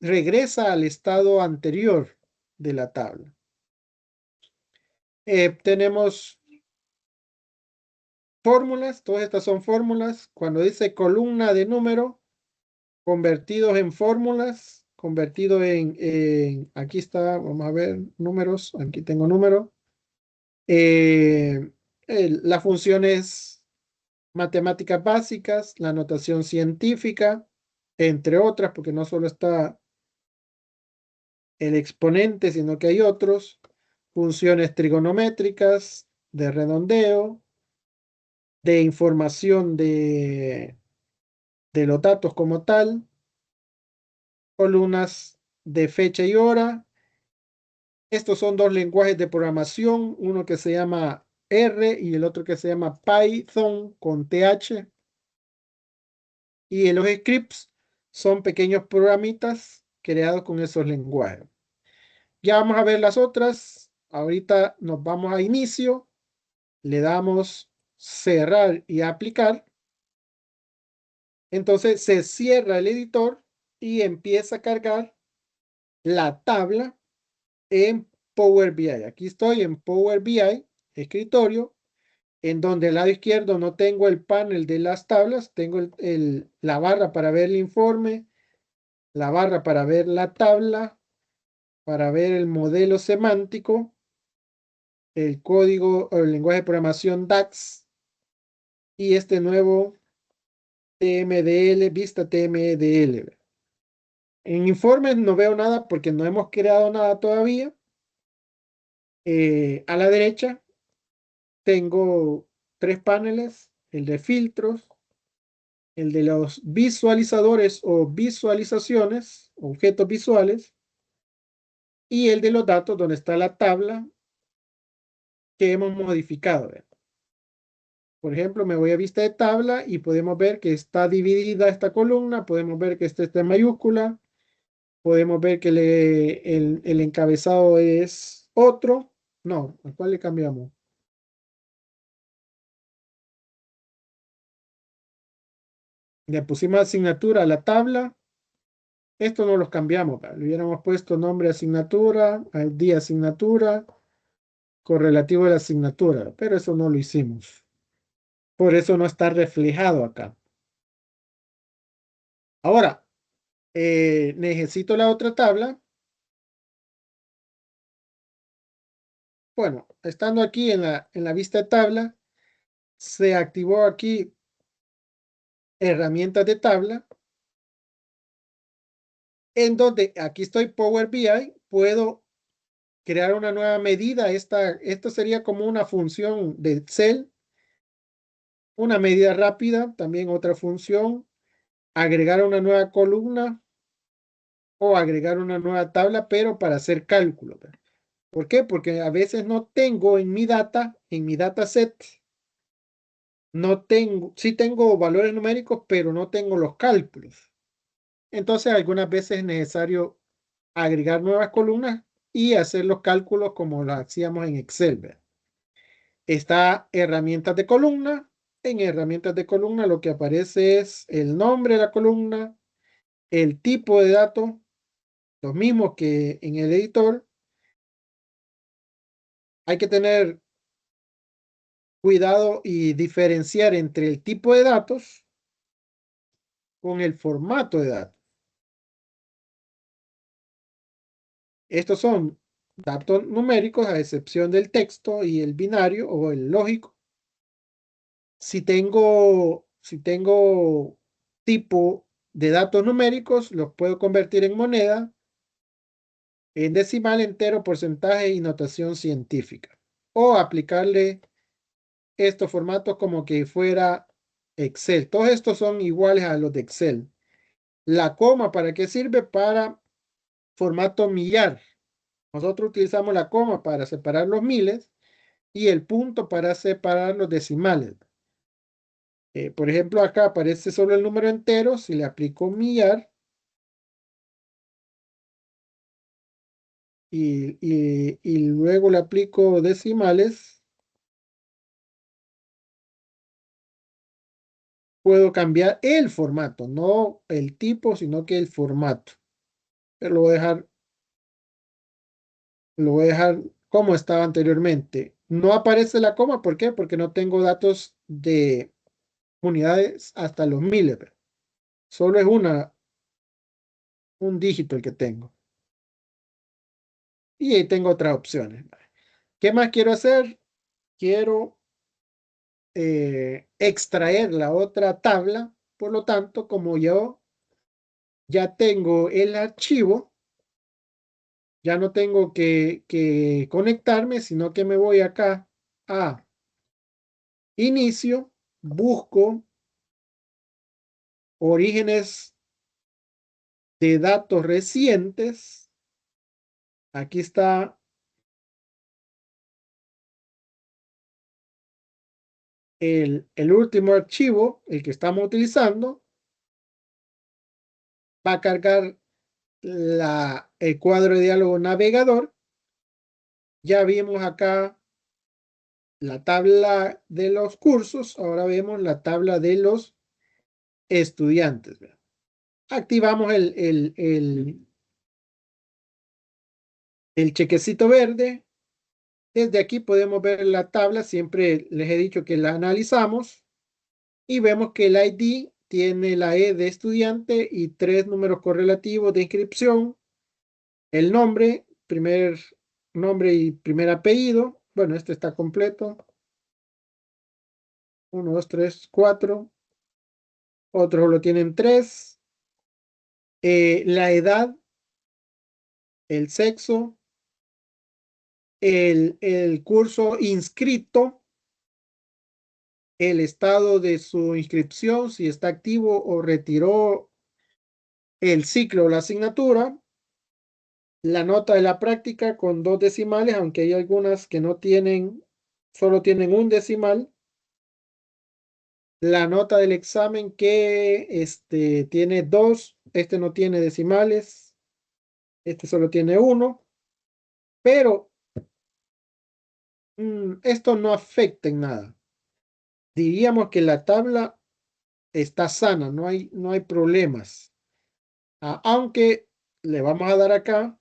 regresa al estado anterior de la tabla. Tenemos fórmulas, todas estas son fórmulas. Cuando dice columna de número, convertidos en fórmulas, convertido aquí está, vamos a ver, números, aquí tengo números. Las funciones matemáticas básicas, la notación científica, entre otras, porque no solo está el exponente, sino que hay otros, funciones trigonométricas, de redondeo, de información de los datos como tal, columnas de fecha y hora. Estos son dos lenguajes de programación, uno que se llama R y el otro que se llama Python con TH. Y los scripts son pequeños programitas creados con esos lenguajes. Ya vamos a ver las otras. Ahorita nos vamos a inicio, le damos cerrar y aplicar. Entonces se cierra el editor y empieza a cargar la tabla en Power BI. Aquí estoy en Power BI, escritorio, en donde al lado izquierdo no tengo el panel de las tablas, tengo la barra para ver el informe, la barra para ver la tabla, para ver el modelo semántico, el código o el lenguaje de programación DAX y este nuevo TMDL, vista TMDL. En informes no veo nada porque no hemos creado nada todavía. A la derecha tengo tres paneles, el de filtros, el de los visualizadores o visualizaciones, objetos visuales, y el de los datos donde está la tabla que hemos modificado. Por ejemplo, me voy a vista de tabla y podemos ver que está dividida esta columna, podemos ver que esta está en mayúscula, podemos ver que el encabezado es otro. No, ¿a cuál le cambiamos? Le pusimos asignatura a la tabla. Esto no los cambiamos, ¿verdad? Le hubiéramos puesto nombre asignatura, día asignatura, correlativo de la asignatura, pero eso no lo hicimos. Por eso no está reflejado acá. Ahora, necesito la otra tabla. Bueno, estando aquí en la vista de tabla, se activó aquí herramientas de tabla, en donde aquí estoy Power BI, puedo crear una nueva medida. Esto sería como una función de Excel, una medida rápida, también otra función, agregar una nueva columna o agregar una nueva tabla, pero para hacer cálculos. ¿Por qué? Porque a veces no tengo en mi dataset, no tengo, sí tengo valores numéricos, pero no tengo los cálculos. Entonces, algunas veces es necesario agregar nuevas columnas y hacer los cálculos como lo hacíamos en Excel. ¿Verdad? Está herramientas de columna. En herramientas de columna lo que aparece es el nombre de la columna, el tipo de datos, los mismos que en el editor. Hay que tener cuidado y diferenciar entre el tipo de datos con el formato de datos. Estos son datos numéricos a excepción del texto y el binario o el lógico. Si tengo tipo de datos numéricos, los puedo convertir en moneda, en decimal, entero, porcentaje y notación científica. O aplicarle estos formatos como que fuera Excel. Todos estos son iguales a los de Excel. La coma, ¿para qué sirve? Para formato millar. Nosotros utilizamos la coma para separar los miles y el punto para separar los decimales. Por ejemplo, acá aparece solo el número entero. Si le aplico millar y luego le aplico decimales, puedo cambiar el formato, no el tipo, sino que el formato. Pero lo voy a dejar como estaba anteriormente. No aparece la coma, ¿por qué? Porque no tengo datos de unidades hasta los miles. Solo es un dígito el que tengo. Y ahí tengo otras opciones. ¿Qué más quiero hacer? Quiero extraer la otra tabla. Por lo tanto, como yo ya tengo el archivo, ya no tengo que conectarme, sino que me voy acá a inicio, busco orígenes de datos recientes. Aquí está el último archivo, el que estamos utilizando. Va a cargar el cuadro de diálogo navegador. Ya vimos acá la tabla de los cursos. Ahora vemos la tabla de los estudiantes. Activamos el chequecito verde. Desde aquí podemos ver la tabla. Siempre les he dicho que la analizamos y vemos que el ID tiene la E de estudiante y 3 números correlativos de inscripción. El nombre, primer nombre y primer apellido. Bueno, este está completo. 1, 2, 3, 4. Otros lo tienen 3. La edad, el sexo, el curso inscrito, el estado de su inscripción, si está activo o retiró el ciclo o la asignatura, la nota de la práctica con 2 decimales, aunque hay algunas que no tienen, solo tienen un decimal. La nota del examen que tiene 2, este no tiene decimales, este solo tiene 1, pero esto no afecta en nada. Diríamos que la tabla está sana, no hay problemas. Aunque le vamos a dar acá,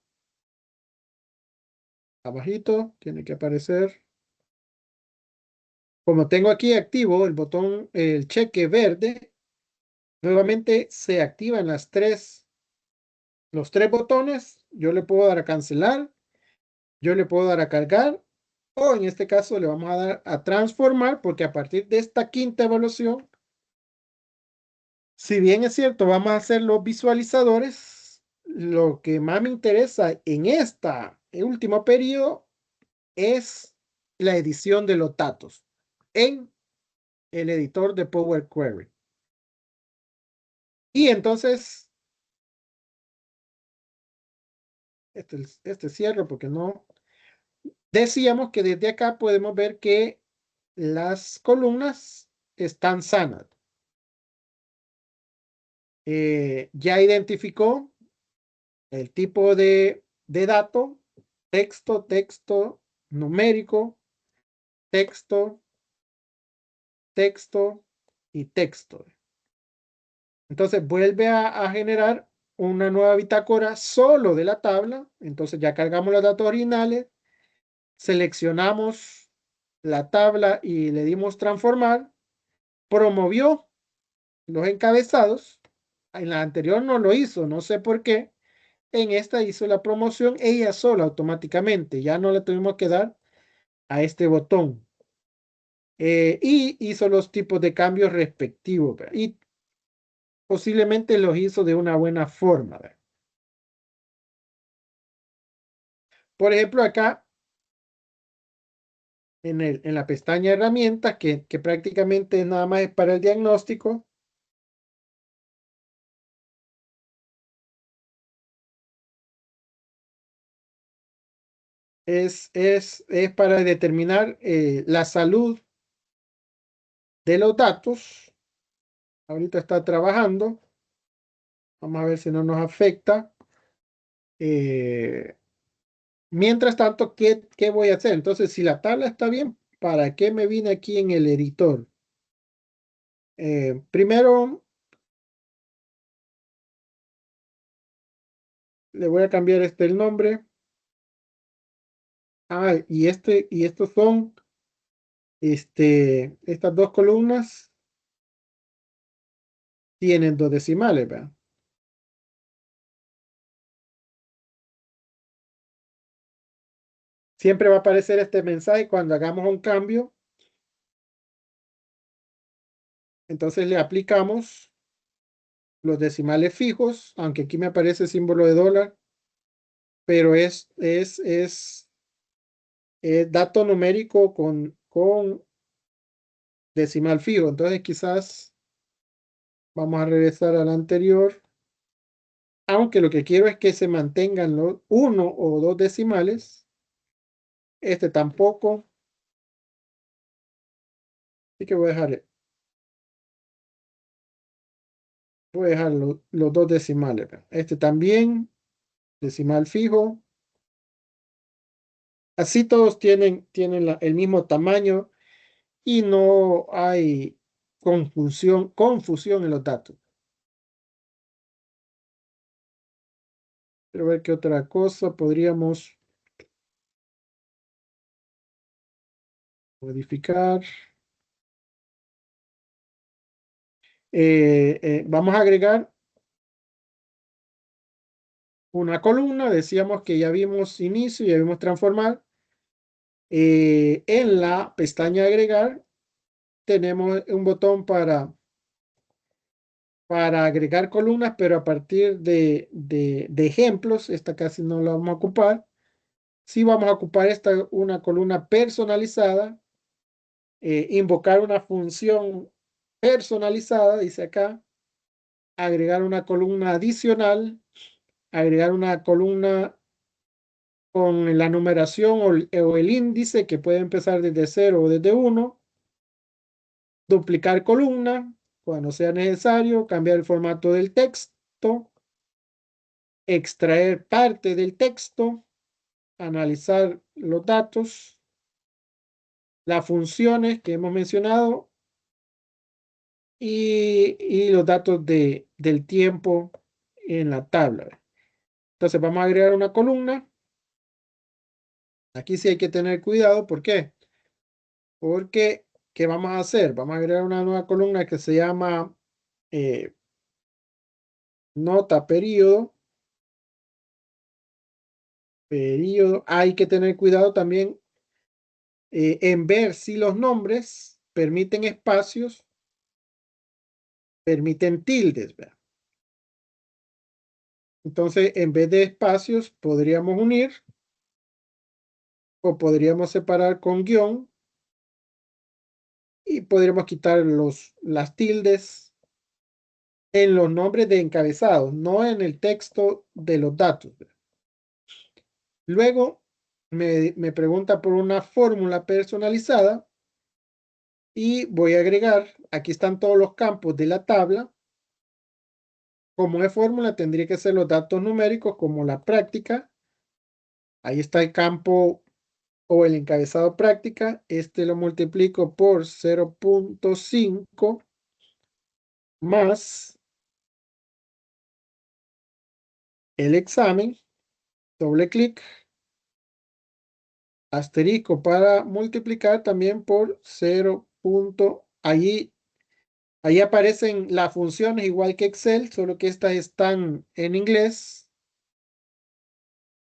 abajito, tiene que aparecer. Como tengo aquí activo el botón, el cheque verde, nuevamente se activan los tres botones. Yo le puedo dar a cancelar, yo le puedo dar a cargar, o en este caso le vamos a dar a transformar, porque a partir de esta quinta evaluación, si bien es cierto, vamos a hacer los visualizadores, lo que más me interesa en este último periodo es la edición de los datos en el editor de Power Query. Y entonces este cierro porque no. Decíamos que desde acá podemos ver que las columnas están sanas. Ya identificó el tipo de dato, texto, texto numérico, texto, texto y texto. Entonces vuelve a generar una nueva bitácora solo de la tabla. Entonces ya cargamos los datos originales, seleccionamos la tabla y le dimos transformar, promovió los encabezados. En la anterior no lo hizo, no sé por qué. En esta hizo la promoción ella sola automáticamente, ya no le tuvimos que dar a este botón. Y hizo los tipos de cambios respectivos, ¿verdad? Y posiblemente los hizo de una buena forma, ¿verdad? Por ejemplo, acá en la pestaña herramientas, que prácticamente nada más es para el diagnóstico, es para determinar la salud de los datos. Ahorita está trabajando. Vamos a ver si no nos afecta. Eh, Mientras tanto, ¿qué voy a hacer? Entonces, si la tabla está bien, ¿para qué me vine aquí en el editor? Primero, le voy a cambiar el nombre. Ah, y estos son, estas dos columnas tienen dos decimales, ¿verdad? Siempre va a aparecer este mensaje cuando hagamos un cambio. Entonces le aplicamos los decimales fijos, aunque aquí me aparece el símbolo de dólar, pero es dato numérico con decimal fijo. Entonces quizás vamos a regresar al anterior, aunque lo que quiero es que se mantengan los uno o dos decimales. Este tampoco, así que voy a dejar los dos decimales. Este también, decimal fijo. Así todos tienen el mismo tamaño y no hay confusión en los datos. Quiero ver qué otra cosa podríamos modificar. Vamos a agregar una columna. Decíamos que ya vimos inicio, ya vimos transformar. En la pestaña agregar tenemos un botón para agregar columnas, pero a partir de ejemplos. Esta casi no la vamos a ocupar. Sí vamos a ocupar una columna personalizada, invocar una función personalizada, dice acá, agregar una columna adicional, agregar una columna con la numeración o el índice que puede empezar desde 0 o desde 1, duplicar columna cuando sea necesario, cambiar el formato del texto, extraer parte del texto, analizar los datos, las funciones que hemos mencionado y los datos del tiempo en la tabla. Entonces vamos a agregar una columna. Aquí sí hay que tener cuidado. ¿Por qué? Porque, ¿qué vamos a hacer? Vamos a agregar una nueva columna que se llama eh, nota periodo. Periodo. Hay que tener cuidado también en ver si los nombres permiten espacios, permiten tildes, ¿verdad? Entonces, en vez de espacios, podríamos unir o podríamos separar con guión y podríamos quitar las tildes en los nombres de encabezados, no en el texto de los datos, ¿verdad? Luego me pregunta por una fórmula personalizada y voy a agregar, aquí están todos los campos de la tabla. Como es fórmula, tendría que ser los datos numéricos como la práctica. Ahí está el campo o el encabezado práctica. Este lo multiplico por 0.5 más el examen. Doble clic. Asterisco para multiplicar también por 0. Ahí aparecen las funciones igual que Excel, solo que estas están en inglés.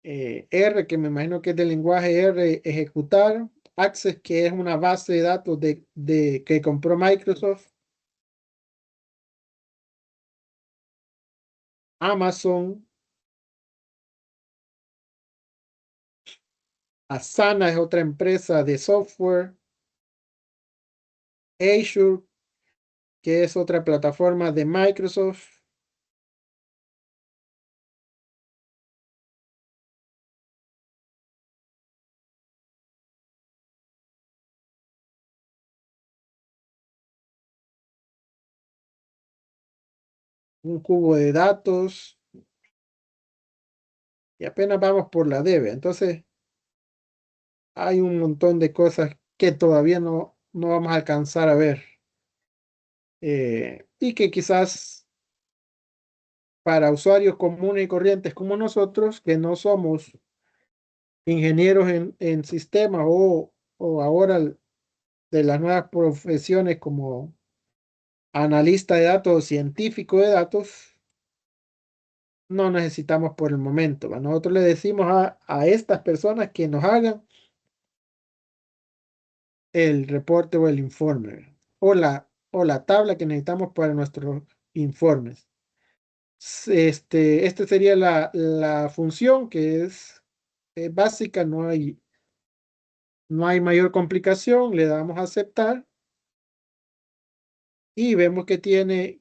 R, que me imagino que es del lenguaje R, ejecutar. Access, que es una base de datos que compró Microsoft. Amazon. Asana es otra empresa de software. Azure, que es otra plataforma de Microsoft. Un cubo de datos. Y apenas vamos por la debe. Entonces, hay un montón de cosas que todavía no vamos a alcanzar a ver. Y que quizás para usuarios comunes y corrientes como nosotros, que no somos ingenieros en sistemas o ahora de las nuevas profesiones como analista de datos o científico de datos, no necesitamos por el momento, ¿va? Nosotros le decimos a estas personas que nos hagan el reporte o el informe o la tabla que necesitamos para nuestros informes. Este sería la función que es básica, no hay mayor complicación, le damos a aceptar y vemos que tiene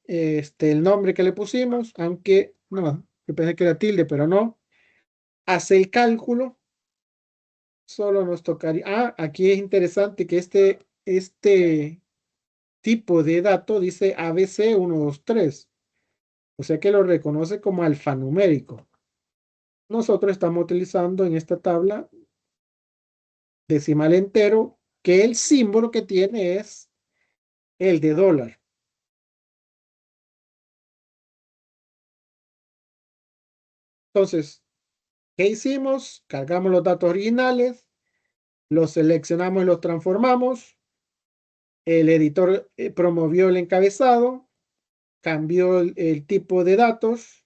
el nombre que le pusimos, aunque no, yo pensé que era tilde, pero no. Hace el cálculo, solo nos tocaría. Aquí es interesante que este tipo de dato dice ABC 123, o sea que lo reconoce como alfanumérico. Nosotros estamos utilizando en esta tabla decimal entero, que el símbolo que tiene es el de dólar. Entonces, ¿qué hicimos? Cargamos los datos originales, los seleccionamos y los transformamos. El editor promovió el encabezado, cambió el tipo de datos.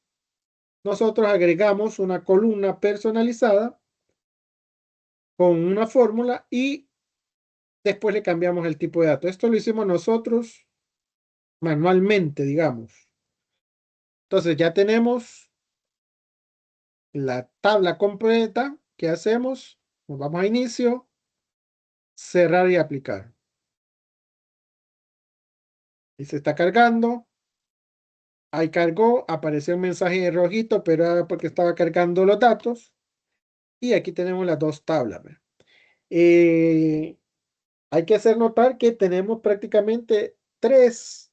Nosotros agregamos una columna personalizada con una fórmula y después le cambiamos el tipo de datos. Esto lo hicimos nosotros manualmente, digamos. Entonces ya tenemos la tabla completa. ¿Qué hacemos? Nos vamos a inicio, cerrar y aplicar. Y se está cargando. Ahí cargó, apareció un mensaje en rojito, pero era porque estaba cargando los datos. Y aquí tenemos las dos tablas. Eh, Hay que hacer notar que tenemos prácticamente tres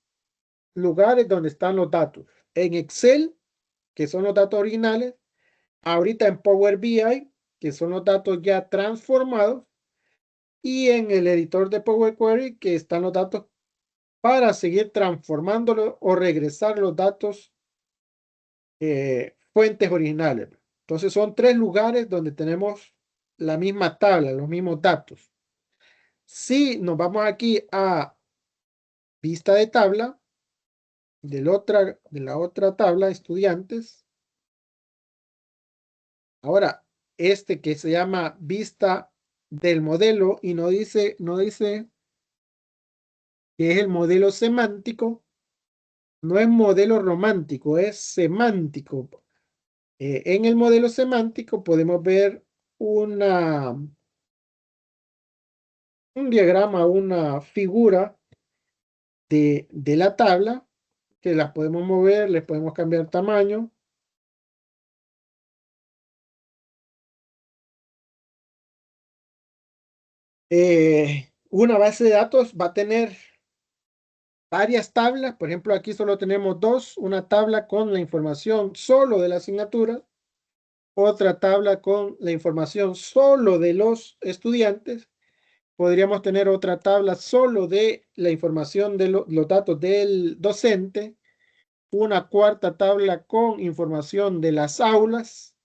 lugares donde están los datos. En Excel, que son los datos originales. Ahorita en Power BI, que son los datos ya transformados. Y en el editor de Power Query, que están los datos para seguir transformándolo o regresar los datos fuentes originales. Entonces son tres lugares donde tenemos la misma tabla, los mismos datos. Si nos vamos aquí a vista de tabla, de la otra tabla, estudiantes. Ahora, este que se llama vista del modelo y no dice que es el modelo semántico, no es modelo romántico, es semántico. En el modelo semántico podemos ver un diagrama, una figura de la tabla que las podemos mover, les podemos cambiar tamaño. Una base de datos va a tener varias tablas. Por ejemplo, aquí solo tenemos dos. Una tabla con la información solo de la asignatura. Otra tabla con la información solo de los estudiantes. Podríamos tener otra tabla solo de la información de los datos del docente. Una cuarta tabla con información de las aulas.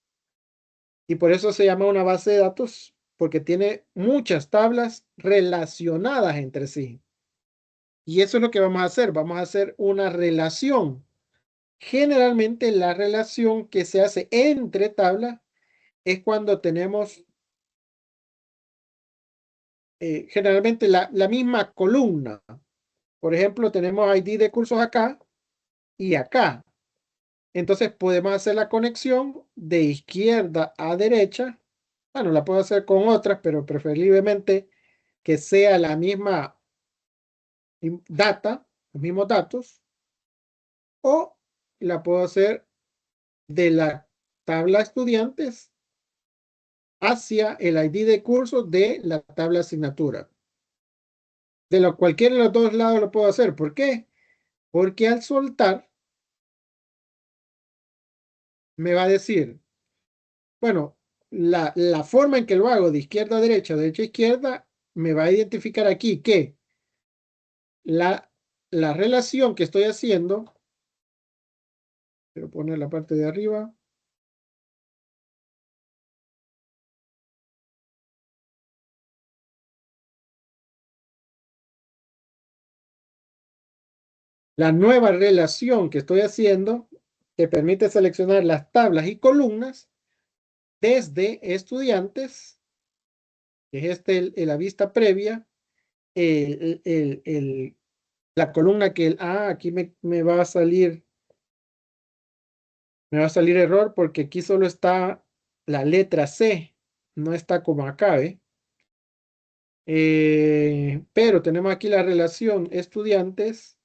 Y por eso se llama una base de datos, porque tiene muchas tablas relacionadas entre sí. Y eso es lo que vamos a hacer. Vamos a hacer una relación. Generalmente la relación que se hace entre tablas es cuando tenemos generalmente la misma columna. Por ejemplo, tenemos ID de cursos acá y acá. Entonces podemos hacer la conexión de izquierda a derecha. Bueno, la puedo hacer con otras, pero preferiblemente que sea la misma data, los mismos datos, o la puedo hacer de la tabla estudiantes hacia el ID de curso de la tabla asignatura. Cualquiera de los dos lados lo puedo hacer. ¿Por qué? Porque al soltar me va a decir, bueno, la forma en que lo hago de izquierda a derecha a izquierda, me va a identificar aquí que la relación que estoy haciendo, quiero poner la parte de arriba, la nueva relación que estoy haciendo te permite seleccionar las tablas y columnas desde estudiantes, que es la vista previa, el, el, el, la columna aquí me va a salir error porque aquí solo está la letra C, no está como acá, ¿ve? Pero tenemos aquí la relación estudiantes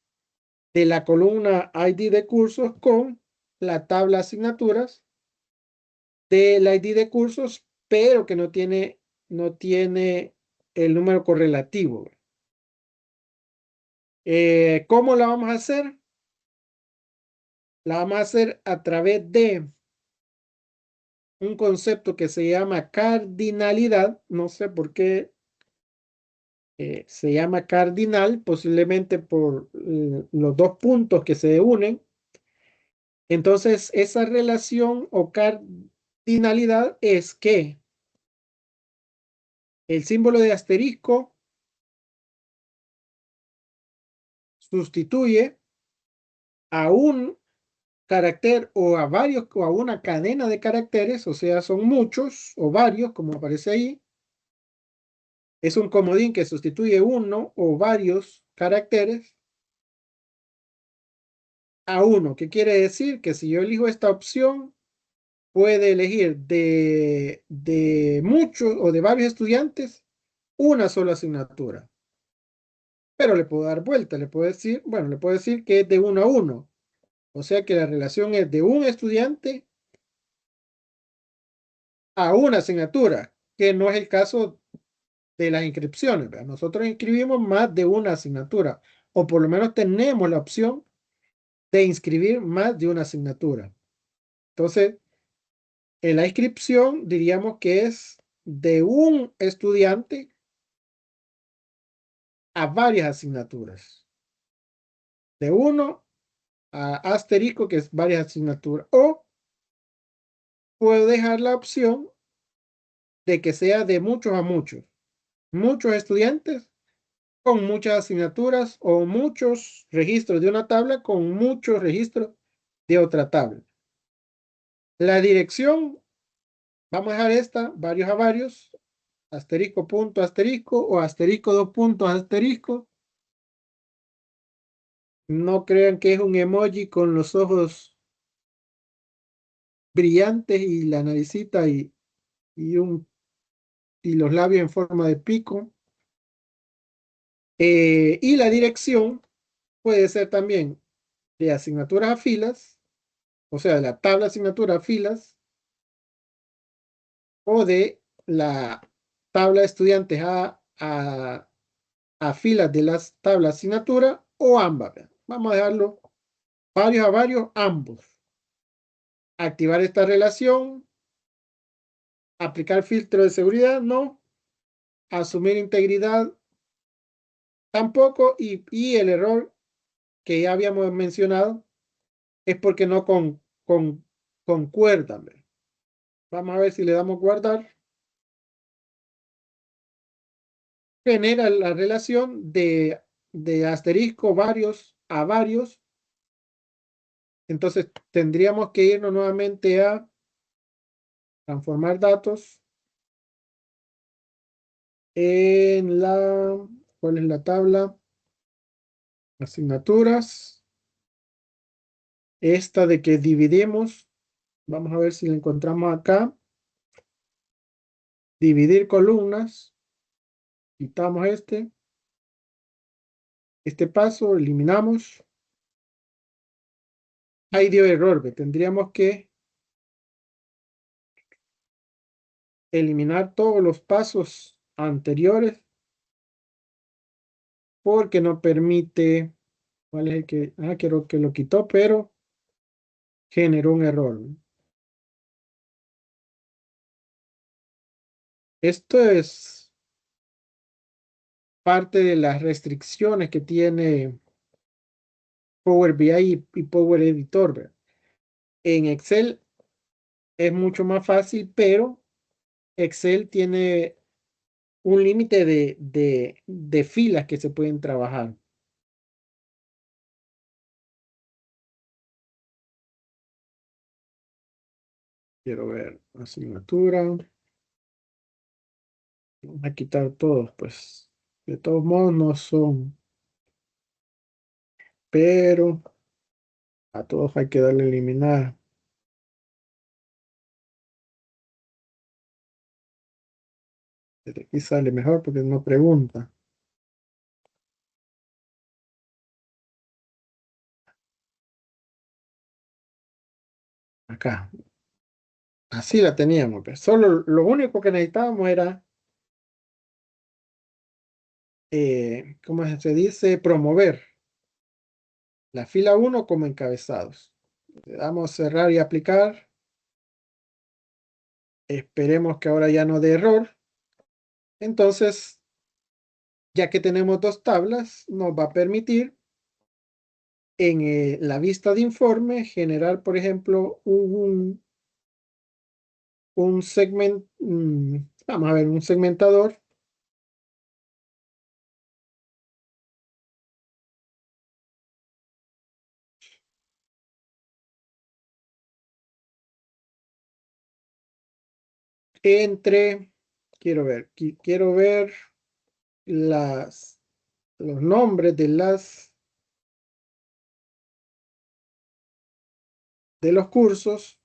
de la columna ID de cursos con la tabla asignaturas del ID de cursos, pero que no tiene el número correlativo. ¿Cómo la vamos a hacer? La vamos a hacer a través de un concepto que se llama cardinalidad. No sé por qué se llama cardinal, posiblemente por los dos puntos que se unen. Entonces, esa relación o cardinalidad es que el símbolo de asterisco sustituye a un carácter o a varios o a una cadena de caracteres, o sea, son muchos o varios, como aparece ahí. Es un comodín que sustituye uno o varios caracteres a uno. ¿Qué quiere decir? Que si yo elijo esta opción, puede elegir de muchos o de varios estudiantes una sola asignatura. Pero le puedo dar vuelta, le puedo decir, bueno, le puedo decir que es de uno a uno. O sea que la relación es de un estudiante a una asignatura, que no es el caso de las inscripciones, ¿verdad? Nosotros inscribimos más de una asignatura, o por lo menos tenemos la opción de inscribir más de una asignatura. Entonces, en la inscripción diríamos que es de un estudiante a varias asignaturas. De uno a asterisco, que es varias asignaturas. O puedo dejar la opción de que sea de muchos a muchos. Muchos estudiantes con muchas asignaturas o muchos registros de una tabla con muchos registros de otra tabla. La dirección, vamos a dejar esta, varios a varios, asterisco punto asterisco o asterisco dos puntos asterisco. No crean que es un emoji con los ojos brillantes y la naricita y, y los labios en forma de pico. Y la dirección puede ser también de asignaturas a filas, o sea, de la tabla asignatura a filas, o de la tabla de estudiantes a a filas de las tablas asignatura o ambas. ¿Verdad? Vamos a dejarlo varios a varios, ambos. Activar esta relación. Aplicar filtro de seguridad, no. Asumir integridad, tampoco. Y el error que ya habíamos mencionado es porque no concuerdan. ¿Verdad? Vamos a ver si le damos guardar. Genera la relación de asterisco varios a varios. Entonces tendríamos que irnos nuevamente a transformar datos en ¿cuál es la tabla? Asignaturas. Esta de que dividimos. Vamos a ver si la encontramos acá. Dividir columnas. Quitamos este paso, eliminamos. Ahí dio error. Tendríamos que eliminar todos los pasos anteriores porque no permite. ¿Cuál es el que? Creo que lo quitó, pero generó un error. Esto es parte de las restricciones que tiene Power BI y Power Editor. ¿Verdad? En Excel es mucho más fácil, pero Excel tiene un límite de filas que se pueden trabajar. Quiero ver asignatura. Vamos a quitar todos, pues. De todos modos no son. Pero a todos hay que darle eliminar. Desde aquí sale mejor porque no pregunta. Acá. Así la teníamos. Pues. Solo lo único que necesitábamos era, ¿cómo se dice? Promover la fila 1 como encabezados. Le damos cerrar y aplicar. Esperemos que ahora ya no dé error. Entonces, ya que tenemos dos tablas, nos va a permitir en la vista de informe generar, por ejemplo, un vamos a ver, un segmentador entre, quiero ver los nombres de los cursos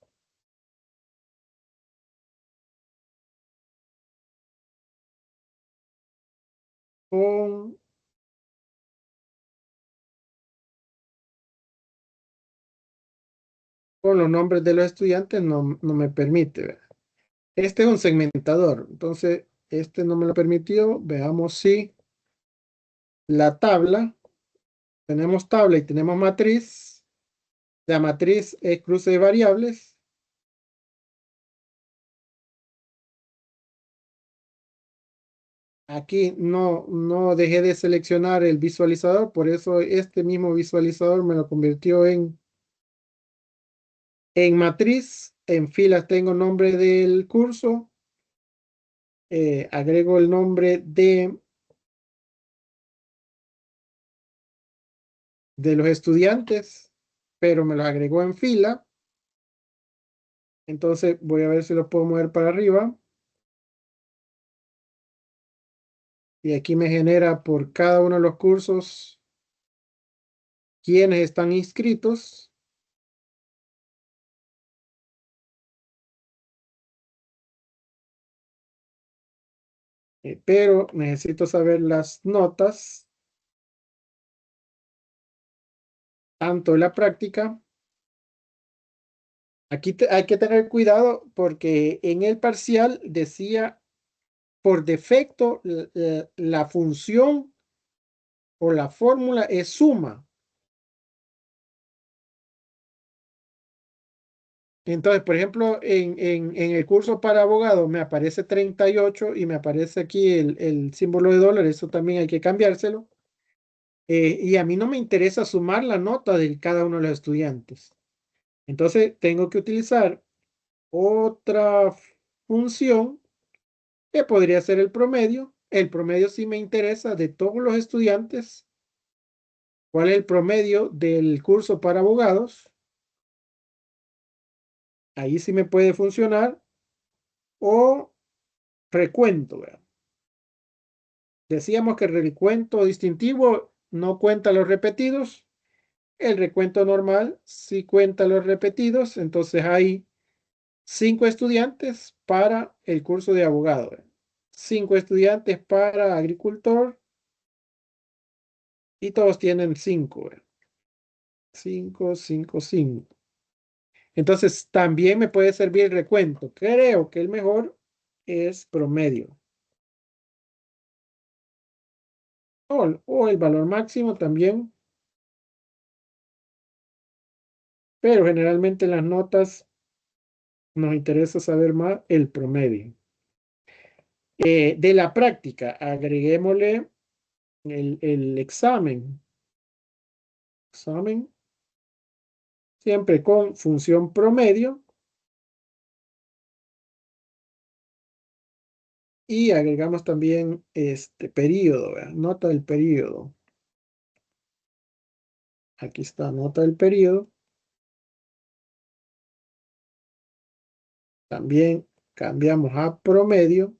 con los nombres de los estudiantes no me permite. ¿Verdad? Este es un segmentador, entonces este no me lo permitió. Veamos si la tabla, tenemos tabla y tenemos matriz. La matriz es cruce de variables. Aquí no dejé de seleccionar el visualizador, por eso este mismo visualizador me lo convirtió en matriz. En filas tengo nombre del curso. Agrego el nombre de los estudiantes, pero me los agregó en fila. Entonces voy a ver si los puedo mover para arriba. Y aquí me genera por cada uno de los cursos quienes están inscritos. Pero necesito saber las notas, tanto en la práctica. Aquí hay que tener cuidado porque en el parcial decía por defecto la función o la fórmula es suma. Entonces, por ejemplo, en el curso para abogado me aparece 38 y me aparece aquí el símbolo de dólar. Eso también hay que cambiárselo. Y a mí no me interesa sumar la nota de cada uno de los estudiantes. Entonces, tengo que utilizar otra función que podría ser el promedio. El promedio sí me interesa de todos los estudiantes. ¿Cuál es el promedio del curso para abogados? Ahí sí me puede funcionar. O recuento, ¿verdad? Decíamos que el recuento distintivo no cuenta los repetidos. El recuento normal sí cuenta los repetidos. Entonces hay 5 estudiantes para el curso de abogado, ¿verdad? 5 estudiantes para agricultor y todos tienen 5, 5, 5, 5. Entonces también me puede servir el recuento. Creo que el mejor es promedio. O el valor máximo también. Pero generalmente en las notas nos interesa saber más el promedio. De la práctica, agreguémosle el examen. Examen siempre con función promedio. Y agregamos también este periodo, ¿verdad? Nota del periodo. Aquí está, nota del periodo. También cambiamos a promedio.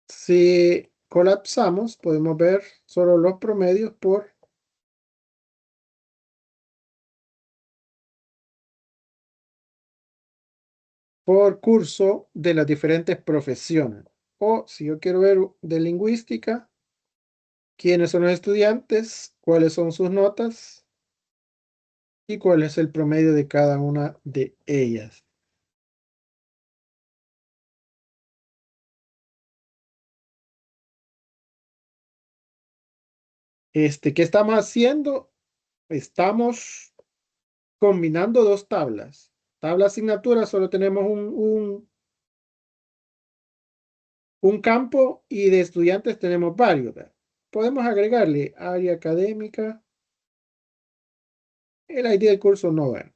Si colapsamos, podemos ver solo los promedios por curso de las diferentes profesiones. O si yo quiero ver de lingüística, quiénes son los estudiantes, cuáles son sus notas y cuál es el promedio de cada una de ellas. ¿Qué estamos haciendo? Estamos combinando dos tablas. Tabla asignatura, solo tenemos un campo y de estudiantes tenemos varios, ¿verdad? Podemos agregarle área académica, el ID del curso no, ¿verdad?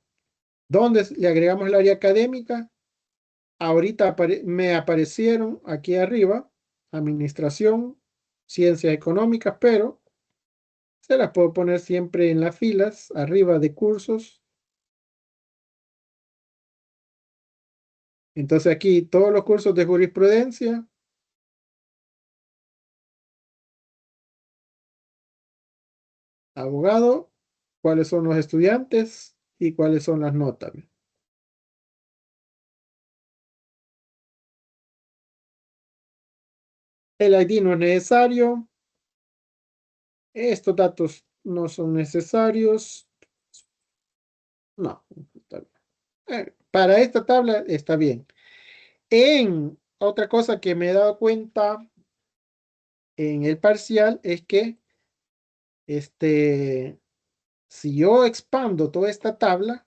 ¿Dónde le agregamos el área académica? Ahorita me aparecieron aquí arriba, administración, ciencias económicas, pero se las puedo poner siempre en las filas, arriba de cursos. Entonces aquí todos los cursos de jurisprudencia, abogado, cuáles son los estudiantes y cuáles son las notas. El ID no es necesario. Estos datos no son necesarios. No, está bien. Para esta tabla está bien. En otra cosa que me he dado cuenta en el parcial es que si yo expando toda esta tabla,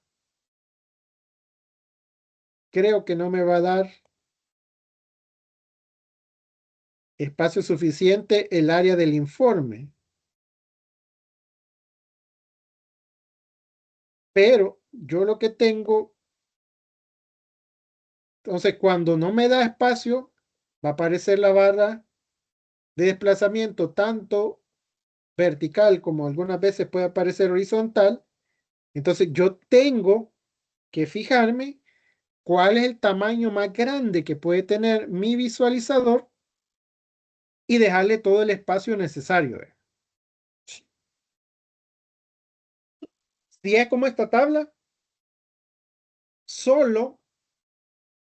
creo que no me va a dar espacio suficiente el área del informe. Pero yo lo que tengo, entonces cuando no me da espacio, va a aparecer la barra de desplazamiento tanto vertical como algunas veces puede aparecer horizontal. Entonces yo tengo que fijarme cuál es el tamaño más grande que puede tener mi visualizador y dejarle todo el espacio necesario. Si es como esta tabla, solo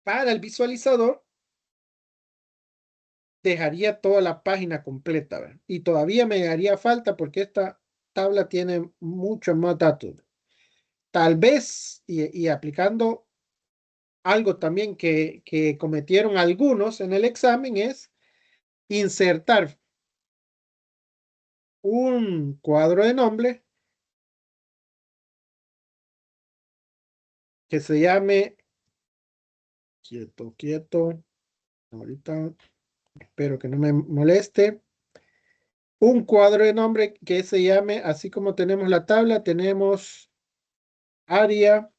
para el visualizador dejaría toda la página completa, ¿verdad? Y todavía me haría falta porque esta tabla tiene muchos más datos. Tal vez, y aplicando algo también que cometieron algunos en el examen es insertar un cuadro de nombre que se llame, quieto, quieto, ahorita espero que no me moleste, un cuadro de nombre que se llame, así como tenemos la tabla, tenemos área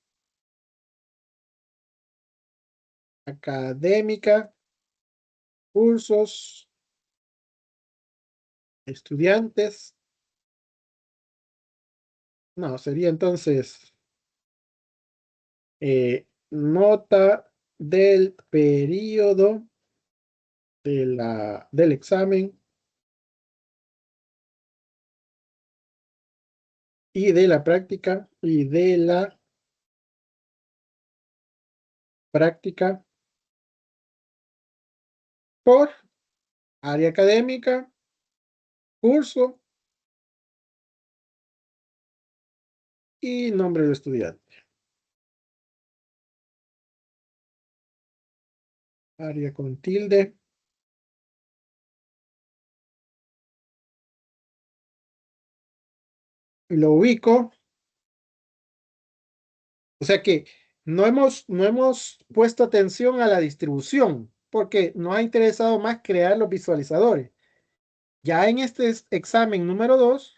académica, cursos, estudiantes, no, sería entonces nota del periodo del examen y de la práctica por área académica, curso y nombre del estudiante. Área con tilde. Lo ubico. O sea que no hemos puesto atención a la distribución porque nos ha interesado más crear los visualizadores. Ya en este examen número 2,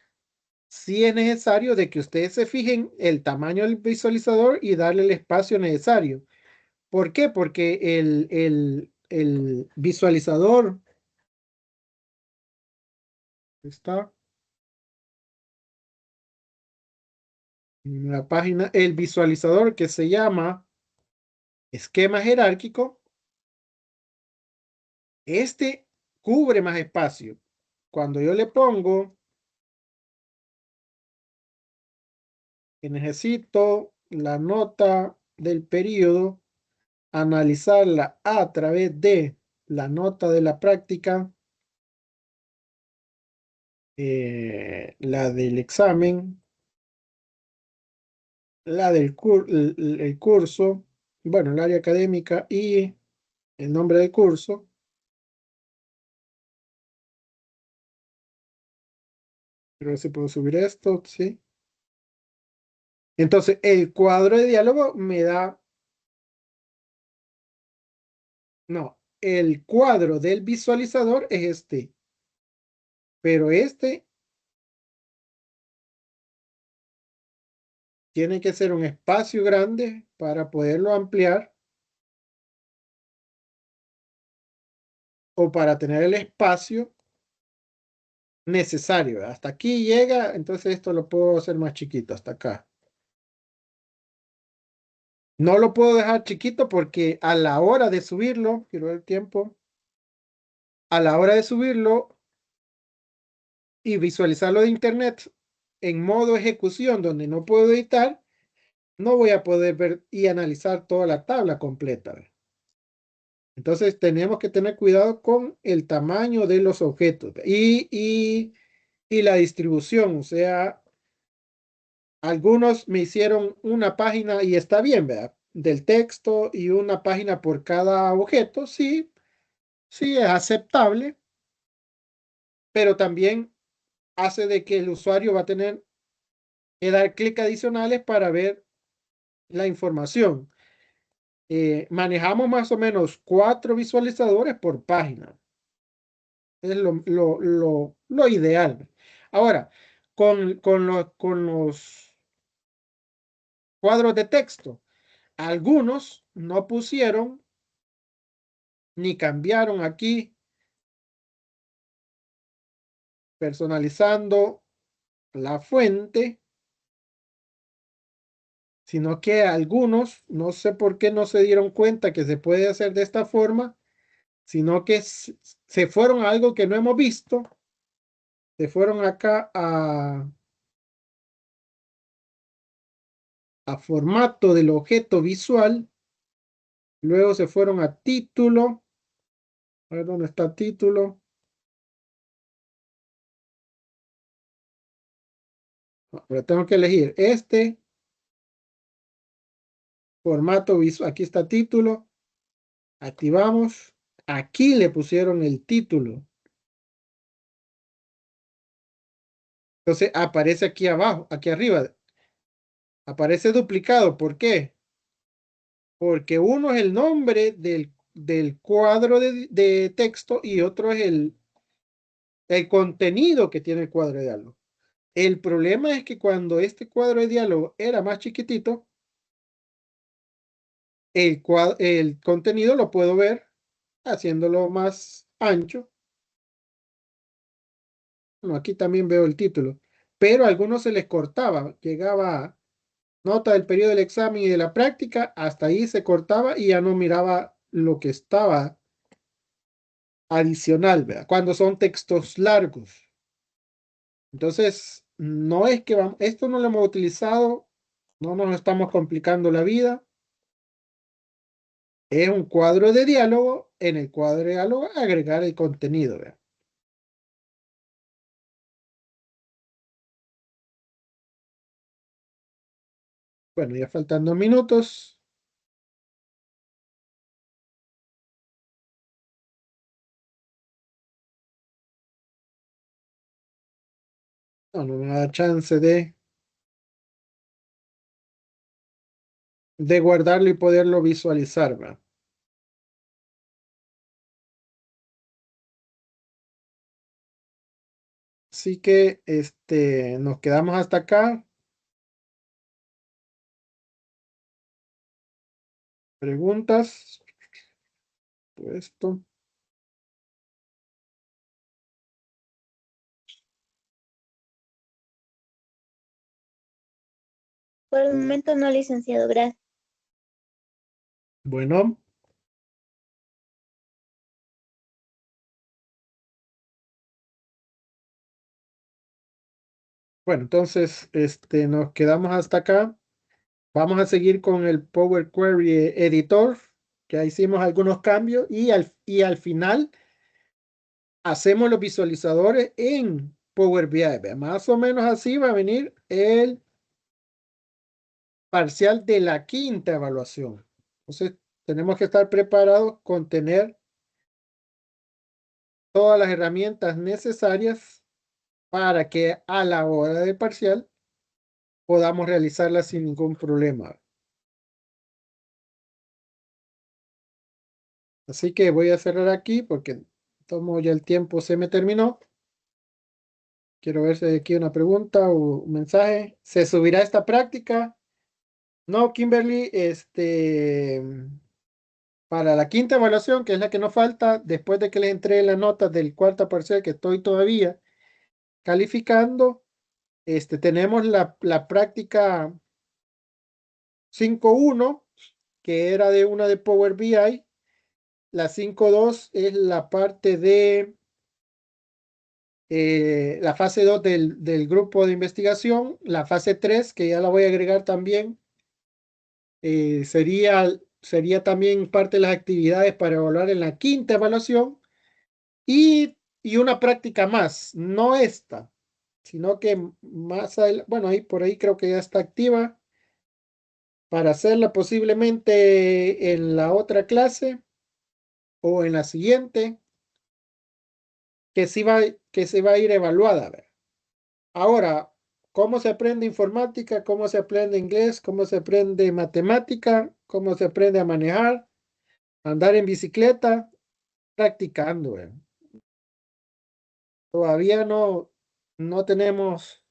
sí es necesario de que ustedes se fijen el tamaño del visualizador y darle el espacio necesario. ¿Por qué? Porque el visualizador está en la página, el visualizador que se llama esquema jerárquico, este cubre más espacio. Cuando yo le pongo que necesito la nota del periodo, analizarla a través de la nota de la práctica, la del examen, la del el curso, bueno, el área académica y el nombre del curso. Pero si puedo subir esto, sí. Entonces, el cuadro de diálogo me da, no, el cuadro del visualizador es este, pero este tiene que ser un espacio grande para poderlo ampliar o para tener el espacio necesario. Hasta aquí llega, entonces esto lo puedo hacer más chiquito, hasta acá. No lo puedo dejar chiquito porque a la hora de subirlo, quiero ver el tiempo, a la hora de subirlo y visualizarlo de internet en modo ejecución donde no puedo editar, no voy a poder ver y analizar toda la tabla completa. Entonces tenemos que tener cuidado con el tamaño de los objetos y la distribución. O sea, algunos me hicieron una página y está bien, ¿verdad? Del texto y una página por cada objeto, sí, sí es aceptable, pero también hace de que el usuario va a tener que dar clic adicionales para ver la información. Manejamos más o menos 4 visualizadores por página. Es lo ideal. Ahora, con los cuadros de texto, algunos no pusieron ni cambiaron aquí, personalizando la fuente, sino que algunos, no sé por qué no se dieron cuenta que se puede hacer de esta forma, sino que se fueron a algo que no hemos visto, se fueron acá a formato del objeto visual, luego se fueron a título, a ver dónde está título, pero tengo que elegir este Formato visual. Aquí está título. Activamos. Aquí le pusieron el título. Entonces aparece aquí abajo, aquí arriba. Aparece duplicado. ¿Por qué? Porque uno es el nombre del cuadro de texto y otro es el contenido que tiene el cuadro de diálogo. El problema es que cuando este cuadro de diálogo era más chiquitito, el contenido lo puedo ver haciéndolo más ancho. Bueno, aquí también veo el título, pero a algunos se les cortaba, llegaba nota del periodo del examen y de la práctica, hasta ahí se cortaba y ya no miraba lo que estaba adicional, ¿verdad? Cuando son textos largos. Entonces, no es que vamos, esto no lo hemos utilizado, no nos estamos complicando la vida. Es un cuadro de diálogo, en el cuadro de diálogo agregar el contenido, ¿verdad? Bueno, ya faltan 2 minutos. No, no me da chance de guardarlo y poderlo visualizar, ¿verdad? Así que nos quedamos hasta acá. Preguntas. Esto. Por el momento no, licenciado, gracias. Bueno, bueno, entonces nos quedamos hasta acá. Vamos a seguir con el Power Query Editor. Ya hicimos algunos cambios y al final hacemos los visualizadores en Power BI. ¿Ve? Más o menos así va a venir el parcial de la quinta evaluación. Entonces, tenemos que estar preparados con tener todas las herramientas necesarias para que a la hora del parcial podamos realizarla sin ningún problema. Así que voy a cerrar aquí porque tomo ya el tiempo, se me terminó. Quiero ver si hay aquí una pregunta o un mensaje. ¿Se subirá esta práctica? No, Kimberly, para la quinta evaluación, que es la que nos falta, después de que les entregue las notas del cuarta parcial que estoy todavía calificando, tenemos la práctica 5.1, que era de una de Power BI. La 5.2 es la parte de la fase 2 del grupo de investigación. La fase 3, que ya la voy a agregar también, sería también parte de las actividades para evaluar en la quinta evaluación y una práctica más, no esta, sino que más adelante, bueno, ahí por ahí creo que ya está activa para hacerla posiblemente en la otra clase o en la siguiente, que sí va a ir evaluada. ¿Verdad? Ahora, ¿cómo se aprende informática? ¿Cómo se aprende inglés? ¿Cómo se aprende matemática? ¿Cómo se aprende a manejar? Andar en bicicleta, practicando. ¿Verdad? Todavía no tenemos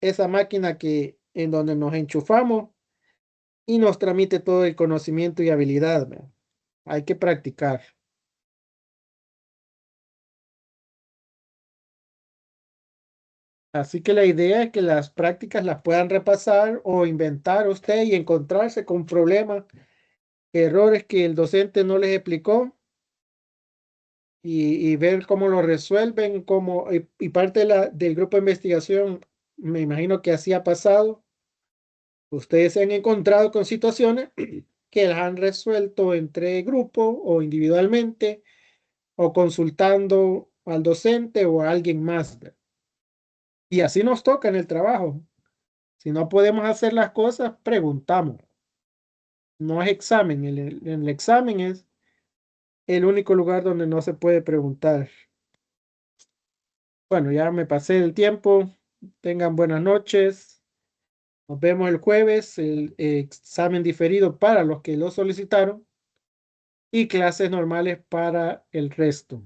esa máquina en donde nos enchufamos y nos transmite todo el conocimiento y habilidad. ¿Verdad? Hay que practicar. Así que la idea es que las prácticas las puedan repasar o inventar usted y encontrarse con problemas, errores que el docente no les explicó y ver cómo lo resuelven, y parte del grupo de investigación, me imagino que así ha pasado. Ustedes se han encontrado con situaciones que las han resuelto entre grupo o individualmente o consultando al docente o a alguien más. ¿Verdad? Y así nos toca en el trabajo. Si no podemos hacer las cosas, preguntamos. no es examen. El examen es el único lugar donde no se puede preguntar. Bueno, ya me pasé el tiempo. Tengan buenas noches. Nos vemos el jueves, el examen diferido para los que lo solicitaron y clases normales para el resto.